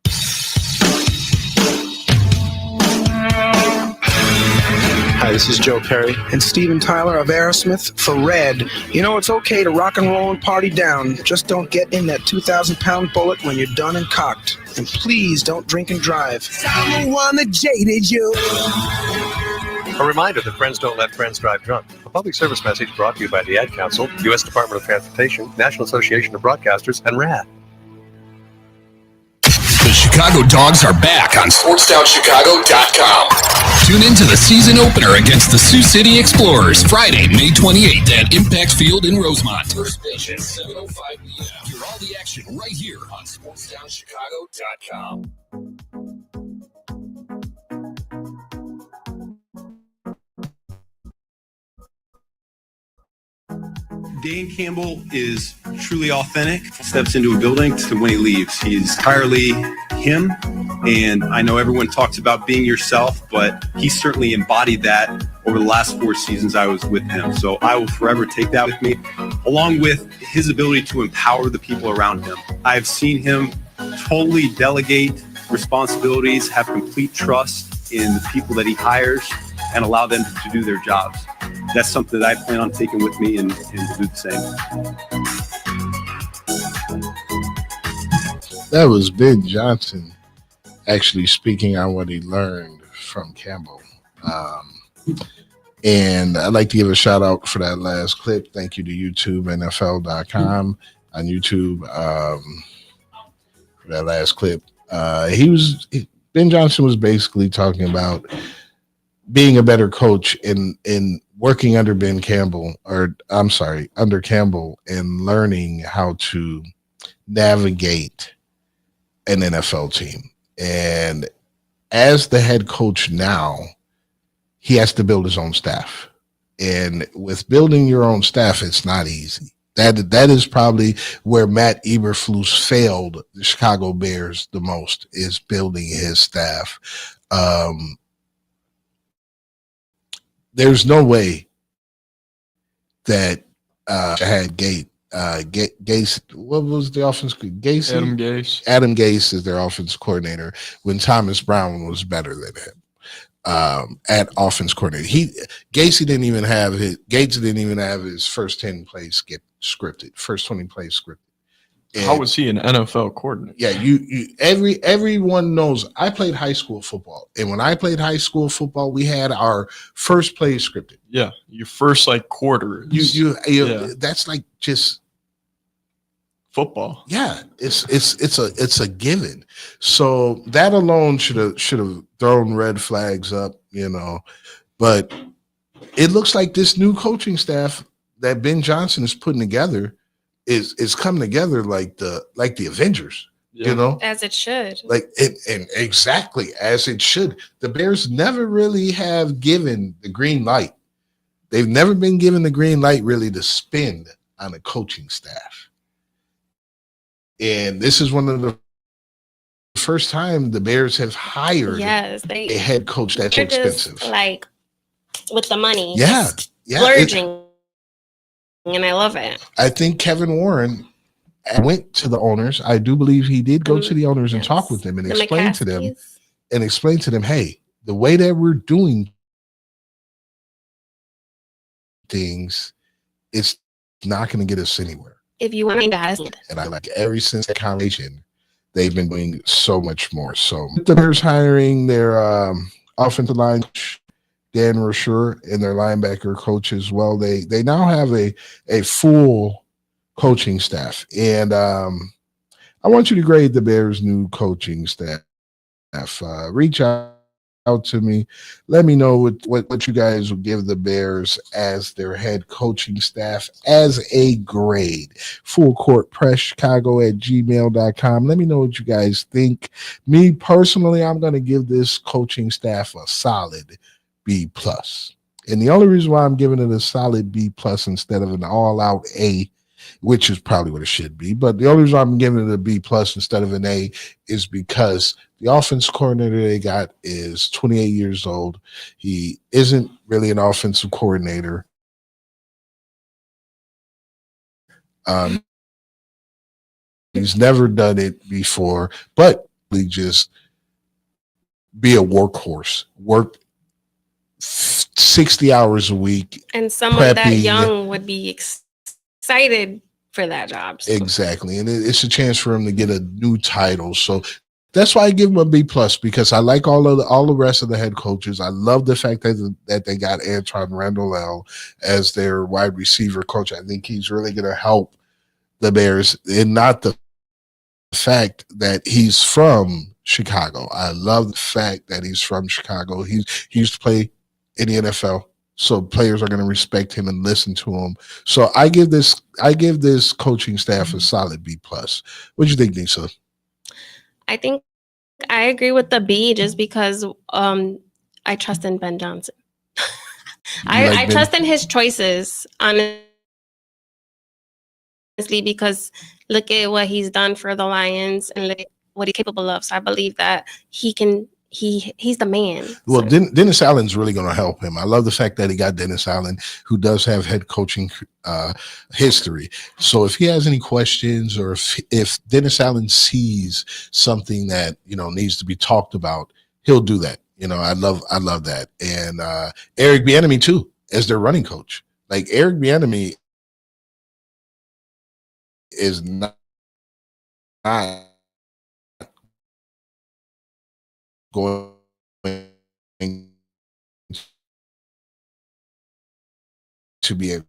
Hi, this is Joe Perry and Steven Tyler of Aerosmith for Red. You know, it's okay to rock and roll and party down. Just don't get in that 2,000-pound bullet when you're done and cocked. And please don't drink and drive. I'm the one that jaded you. A reminder that friends don't let friends drive drunk. A public service message brought to you by the Ad Council, U.S. Department of Transportation, National Association of Broadcasters, and RAD. The Chicago Dogs are back on SportsTownChicago.com. Tune in to the season opener against the Sioux City Explorers, Friday, May 28th at Impact Field in Rosemont. First pitch at 7:05 p.m. Hear all the action right here on SportsTownChicago.com. Dan Campbell is truly authentic, steps into a building to when he leaves. He's entirely him, and I know everyone talks about being yourself, but he certainly embodied that over the last 4 seasons I was with him. So I will forever take that with me, along with his ability to empower the people around him. I've seen him totally delegate responsibilities, have complete trust in the people that he hires, and allow them to do their jobs. That's something that I plan on taking with me and to do the same. That was Ben Johnson actually speaking on what he learned from Campbell. And I'd like to give a shout out for that last clip. Thank you to YouTubeNFL.com on YouTube for that last clip. Ben Johnson was basically talking about being a better coach in working under under Campbell and learning how to navigate an NFL team. And as the head coach now, he has to build his own staff. And with building your own staff, it's not easy. That is probably where Matt Eberflus failed the Chicago Bears the most, is building his staff. There's no way that had Gase. What was the offense? Gase. Adam Gase. Adam Gase is their offense coordinator when Thomas Brown was better than him at offense coordinator. Gates didn't even have his first 10 plays get scripted. First 20 plays scripted. And how was he an NFL coordinator? Yeah, everyone knows. I played high school football, and when I played high school football, we had our first play scripted. Yeah, your first quarter. That's like just football. Yeah, it's a given. So that alone should have thrown red flags up, But it looks like this new coaching staff that Ben Johnson is putting together is coming together like the Avengers, as it should. And exactly as it should. The Bears never really have given the green light. They've never been given the green light really to spend on a coaching staff. And this is one of the first time the Bears have hired a head coach that's expensive. Like with the money. Yeah. Splurging. And I love it. I think Kevin Warren went to the owners. I do believe he did go to the owners and talk with them and explain to them, hey, the way that we're doing things, it's not going to get us anywhere. If you want to invest. And I like ever since that combination, they've been doing so much more. So the Bears hiring their offensive line, Dan Rocher, and their linebacker coach as well. They now have a full coaching staff. And I want you to grade the Bears' new coaching staff. Reach out to me. Let me know what you guys will give the Bears as their head coaching staff as a grade. FullCourtPressChicago@gmail.com. Let me know what you guys think. Me personally, I'm going to give this coaching staff a solid B+. And the only reason why I'm giving it a solid B plus instead of an all out A, which is probably what it should be, but the only reason I'm giving it a B plus instead of an A is because the offense coordinator they got is 28 years old. He isn't really an offensive coordinator. He's never done it before, but he just be a workhorse, work 60 hours a week. And someone that prepping. young would be excited for that job. So. Exactly. And it's a chance for him to get a new title. So that's why I give him a B plus, because I like all the rest of the head coaches. I love the fact that they got Antoine Randall as their wide receiver coach. I think he's really going to help the Bears, and not the fact that he's from Chicago. I love the fact that he's from Chicago. He used to play in the NFL, so players are going to respect him and listen to him. So I give this coaching staff a solid B plus. What do you think, Nisa? I think I agree with the B, just because I trust in Ben Johnson. I trust in his choices, honestly, because look at what he's done for the Lions and look at what he's capable of. So I believe that he's the man. Well, Dennis Allen's really going to help him. I love the fact that he got Dennis Allen, who does have head coaching history. So if he has any questions, or if Dennis Allen sees something that needs to be talked about, he'll do that. I love that. And Eric Bieniemy too, as their running coach. Like, Eric Bieniemy is not going to be a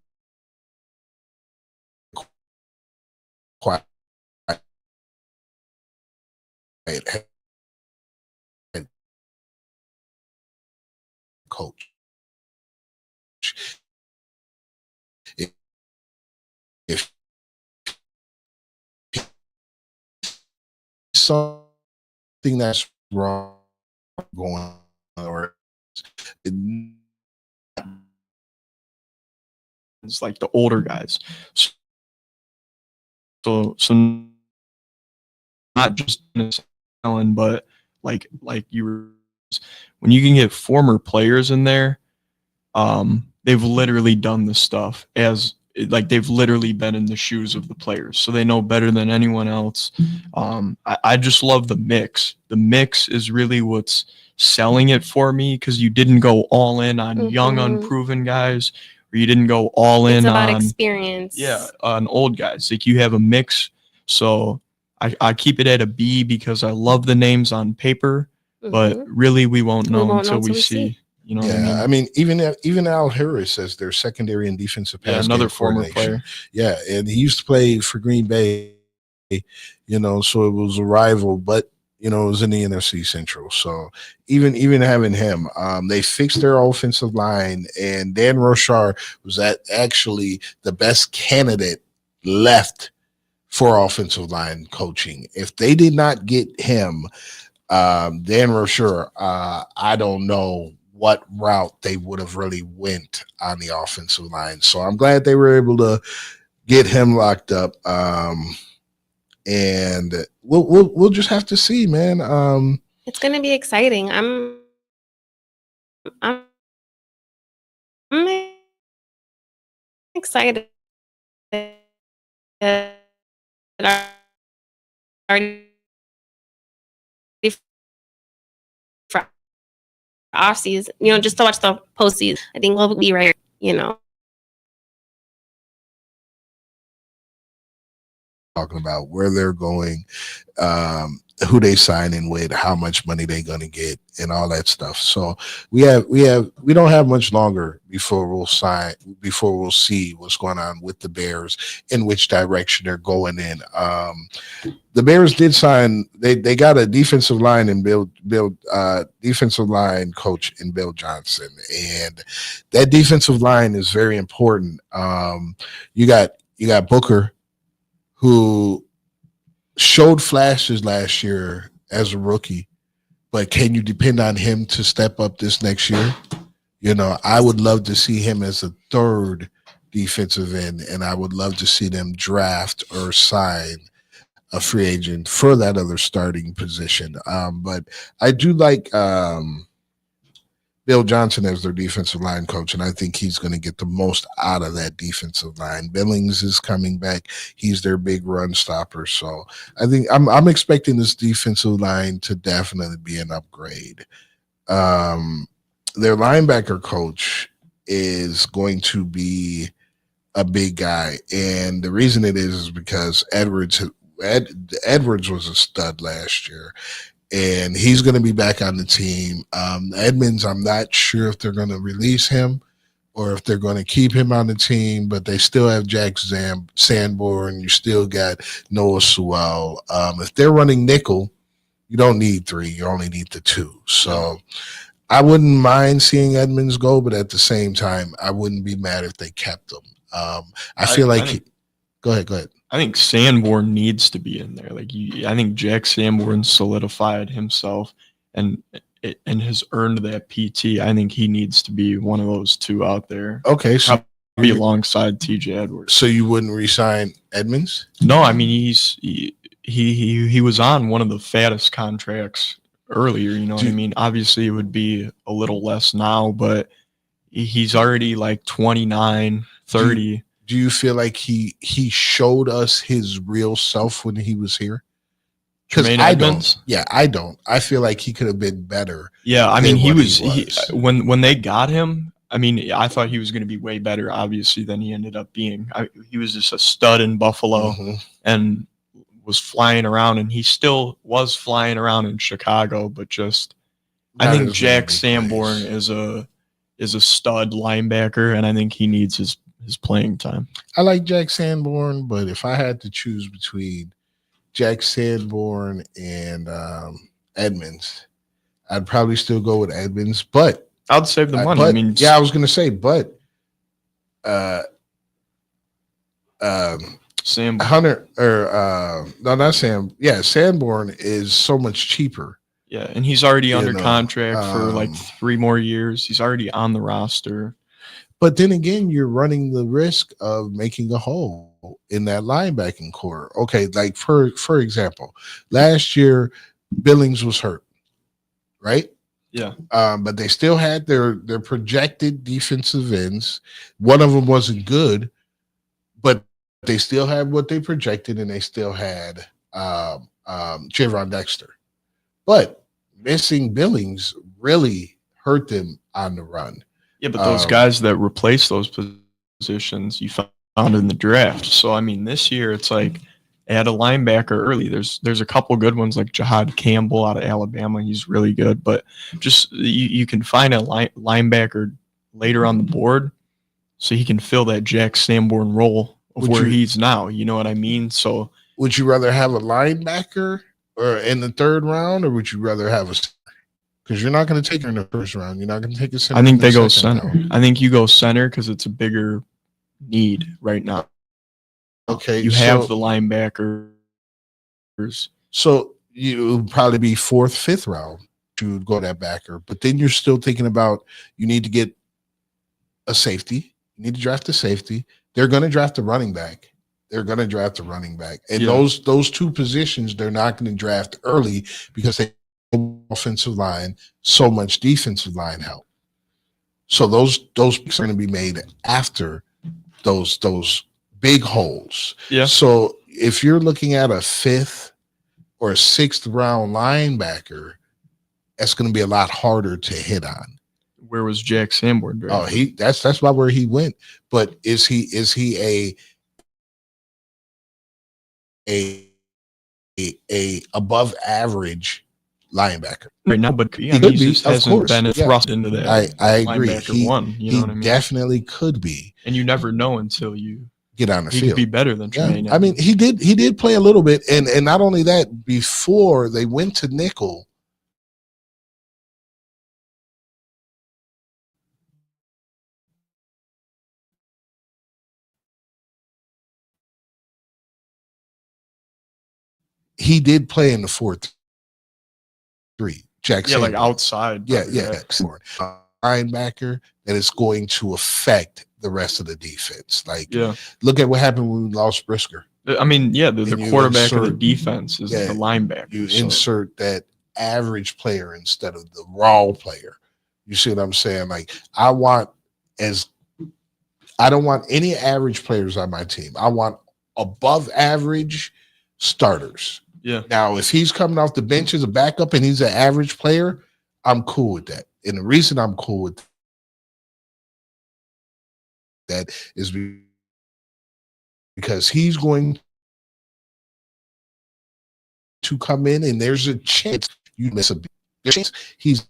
quiet head coach. If something that's wrong going on, or it's like the older guys. So not just Allen, but like you were, when you can get former players in there, they've literally done this stuff they've literally been in the shoes of the players, so they know better than anyone else. I just love the mix. The mix is really what's selling it for me, because you didn't go all in on young, unproven guys, or you didn't go all in about on experience. Yeah, on old guys. Like, you have a mix. So I keep it at a B, because I love the names on paper, but really we won't know until we see. You know what I mean? Even Al Harris as their secondary and defensive pass another game former coordination. player. Yeah, and he used to play for Green Bay, so it was a rival, but it was in the NFC Central. So even having him, they fixed their offensive line, and Dan Rochar was actually the best candidate left for offensive line coaching. If they did not get him, Dan Rochar, I don't know what route they would have really went on the offensive line. So I'm glad they were able to get him locked up. And we'll just have to see, man. It's going to be exciting. I'm excited. For off season, just to watch the postseason. I think we'll be right, talking about where they're going, who they signing with, how much money they're going to get, and all that stuff. So we don't have much longer before we'll see what's going on with the Bears, in which direction they're going in. The Bears did sign, they got a defensive line and defensive line coach in Bill Johnson, and that defensive line is very important. You got Booker, who showed flashes last year as a rookie, but can you depend on him to step up this next year? You know, I would love to see him as a third defensive end, and I would love to see them draft or sign a free agent for that other starting position. But I do like Bill Johnson as their defensive line coach, and I think he's going to get the most out of that defensive line. Billings is coming back; he's their big run stopper. So I think I'm expecting this defensive line to definitely be an upgrade. Their linebacker coach is going to be a big guy, and the reason it is because Edwards was a stud last year. And he's going to be back on the team. Edmonds, I'm not sure if they're going to release him or if they're going to keep him on the team, but they still have Jack Sanborn. You still got Noah Sewell. If they're running nickel, you don't need 3. You only need the 2. So I wouldn't mind seeing Edmonds go, but at the same time, I wouldn't be mad if they kept him. I feel like go ahead. I think Sanborn needs to be in there. I think Jack Sanborn solidified himself and has earned that PT. I think he needs to be one of those 2 out there. Okay, so be alongside TJ Edwards. So you wouldn't re-sign Edmonds? No, I mean he was on one of the fattest contracts earlier. You know what I mean? Obviously, it would be a little less now, but he's already like 29, 30. Do you feel like he showed us his real self when he was here? Because I don't. Yeah, I don't. I feel like he could have been better. Yeah, I mean, he was when they got him. I mean, I thought he was going to be way better, obviously, than he ended up being. He was just a stud in Buffalo and was flying around, and he still was flying around in Chicago. But just, I think Jack Sanborn is a stud linebacker, and I think he needs his playing time. I like Jack Sanborn, but if I had to choose between Jack Sanborn and Edmonds, I'd probably still go with Edmonds, but I'd save the money. I was going to say, but Sam Hunter or no, not Sam. Yeah, Sanborn is so much cheaper. Yeah, and he's already under contract for like 3 more years. He's already on the roster. But then again, you're running the risk of making a hole in that linebacking core. Okay, like for example, last year Billings was hurt, right? Yeah. But they still had their projected defensive ends. One of them wasn't good, but they still had what they projected, and they still had Javon Dexter. But missing Billings really hurt them on the run. Yeah, but those guys that replace those positions you found in the draft. So I mean, this year it's like add a linebacker early. There's a couple good ones like Jahad Campbell out of Alabama. He's really good, but just you can find a linebacker later on the board, so he can fill that Jack Sanborn role of where he's now. You know what I mean? So would you rather have a linebacker or in the 3rd round, or would you rather have a? Because you're not going to take her in the 1st round. You're not going to take a center. I think they go center. I think you go center because it's a bigger need right now. Okay. You have the linebackers. So you would probably be 4th, 5th round. You would go that backer. But then you're still thinking about you need to get a safety. You need to draft a safety. They're going to draft a running back. And those 2 positions, they're not going to draft early because they offensive line, so much defensive line help. So those picks are going to be made after those big holes. Yeah. So if you're looking at a 5th or a 6th round linebacker, that's going to be a lot harder to hit on. Where was Jack Sanborn drafted? Oh, that's about where he went. But is he a above average linebacker right now? But he just hasn't been thrust into that. I agree. He definitely could be, and you never know until you get on the field. He could be better than Tremaine. I mean, he did play a little bit, and not only that, before they went to nickel, he did play in the 4-3. Jackson. Yeah, like outside. Yeah. linebacker that is going to affect the rest of the defense. Like, Yeah. look at what happened when we lost Brisker. I mean, yeah, the And you quarterback of the insert- defense is Yeah, the linebacker. You so- insert that average player instead of the raw player. You see what I'm saying? Like, I don't want any average players on my team. I want above average starters. Yeah. Now, if he's coming off the bench as a backup and he's an average player, I'm cool with that. And the reason I'm cool with that is because he's going to come in and there's a chance you miss a beat. There's a chance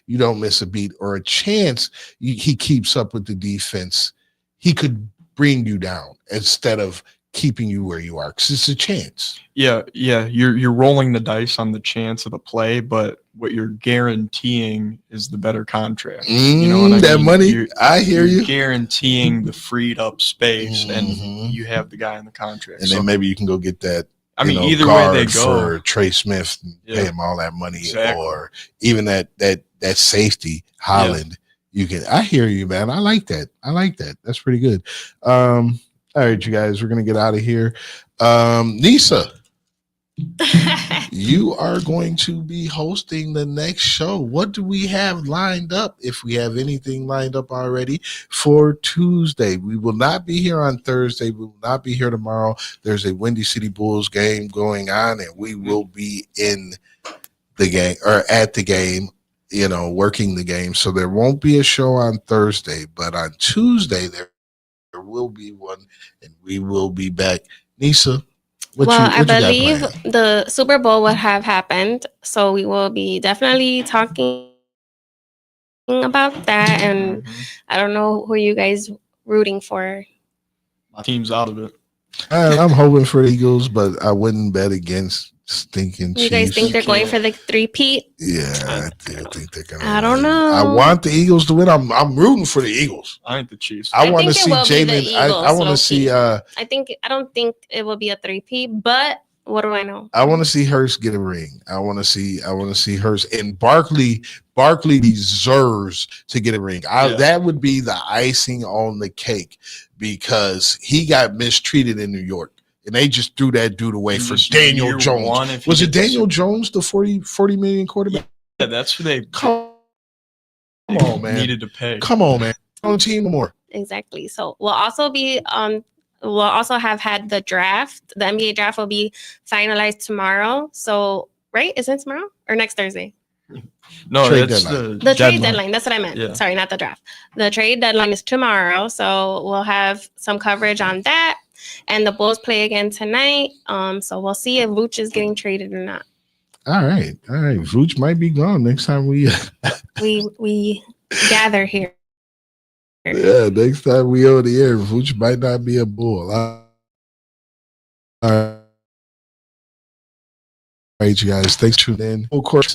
you don't miss a beat, or a chance he keeps up with the defense. He could bring you down instead of keeping you where you are, because it's a chance. Yeah, you're rolling the dice on the chance of the play, but what you're guaranteeing is the better contract. You know what I That mean? money, I hear you're you. guaranteeing the freed up space, and you have the guy in the contract. And So, then maybe you can go get that. I mean, either guard way they go. for Trey Smith and pay him all that money, Exactly. or even that safety Holland. You can. I hear you, man. I like that. That's pretty good. All right, you guys, we're gonna get out of here. Nisa, you are going to be hosting the next show. What do we have lined up, if we have anything lined up already, for Tuesday? We will not be here on Thursday. We will not be here tomorrow. There's a Windy City Bulls game going on, and we will be in the game, or at the game, working the game. So there won't be a show on Thursday, but on Tuesday there will be one, and we will be back. Nisa, I believe the Super Bowl would have happened, so we will be definitely talking about that. And I don't know who you guys rooting for. my team's out of it. I'm hoping for the Eagles, but I wouldn't bet against stinking Chiefs. You guys think they're going for the three-peat? Yeah, I do think they're gonna. I don't know. I want the Eagles to win. I'm rooting for the Eagles. I think the Chiefs. I want to think it see will be the Jalen. I Eagles, want to see. I don't think it will be a three-peat, but what do I know? I want to see Hurst get a ring. I want to see Hurst, and Barkley deserves to get a ring. That would be the icing on the cake, because he got mistreated in New York, and they just threw that dude away for Daniel Jones. Was it Daniel Jones, the 40 million quarterback? Yeah, that's who they Come on, man. needed to pay. Come on, man. On the team more. Exactly. So we'll also have had the draft. The NBA draft will be finalized tomorrow. So, right? Is it tomorrow or next Thursday? No, Trade that's deadline. The trade deadline. That's what I meant. Yeah. Sorry, not the draft. The trade deadline is tomorrow. So we'll have some coverage on that. And the Bulls play again tonight. So we'll see if Vooch is getting traded or not. All right. Vooch might be gone next time we gather here. Yeah, next time we on the air, Vooch might not be a Bull. All right, you guys. Thanks for tuning in. Of course.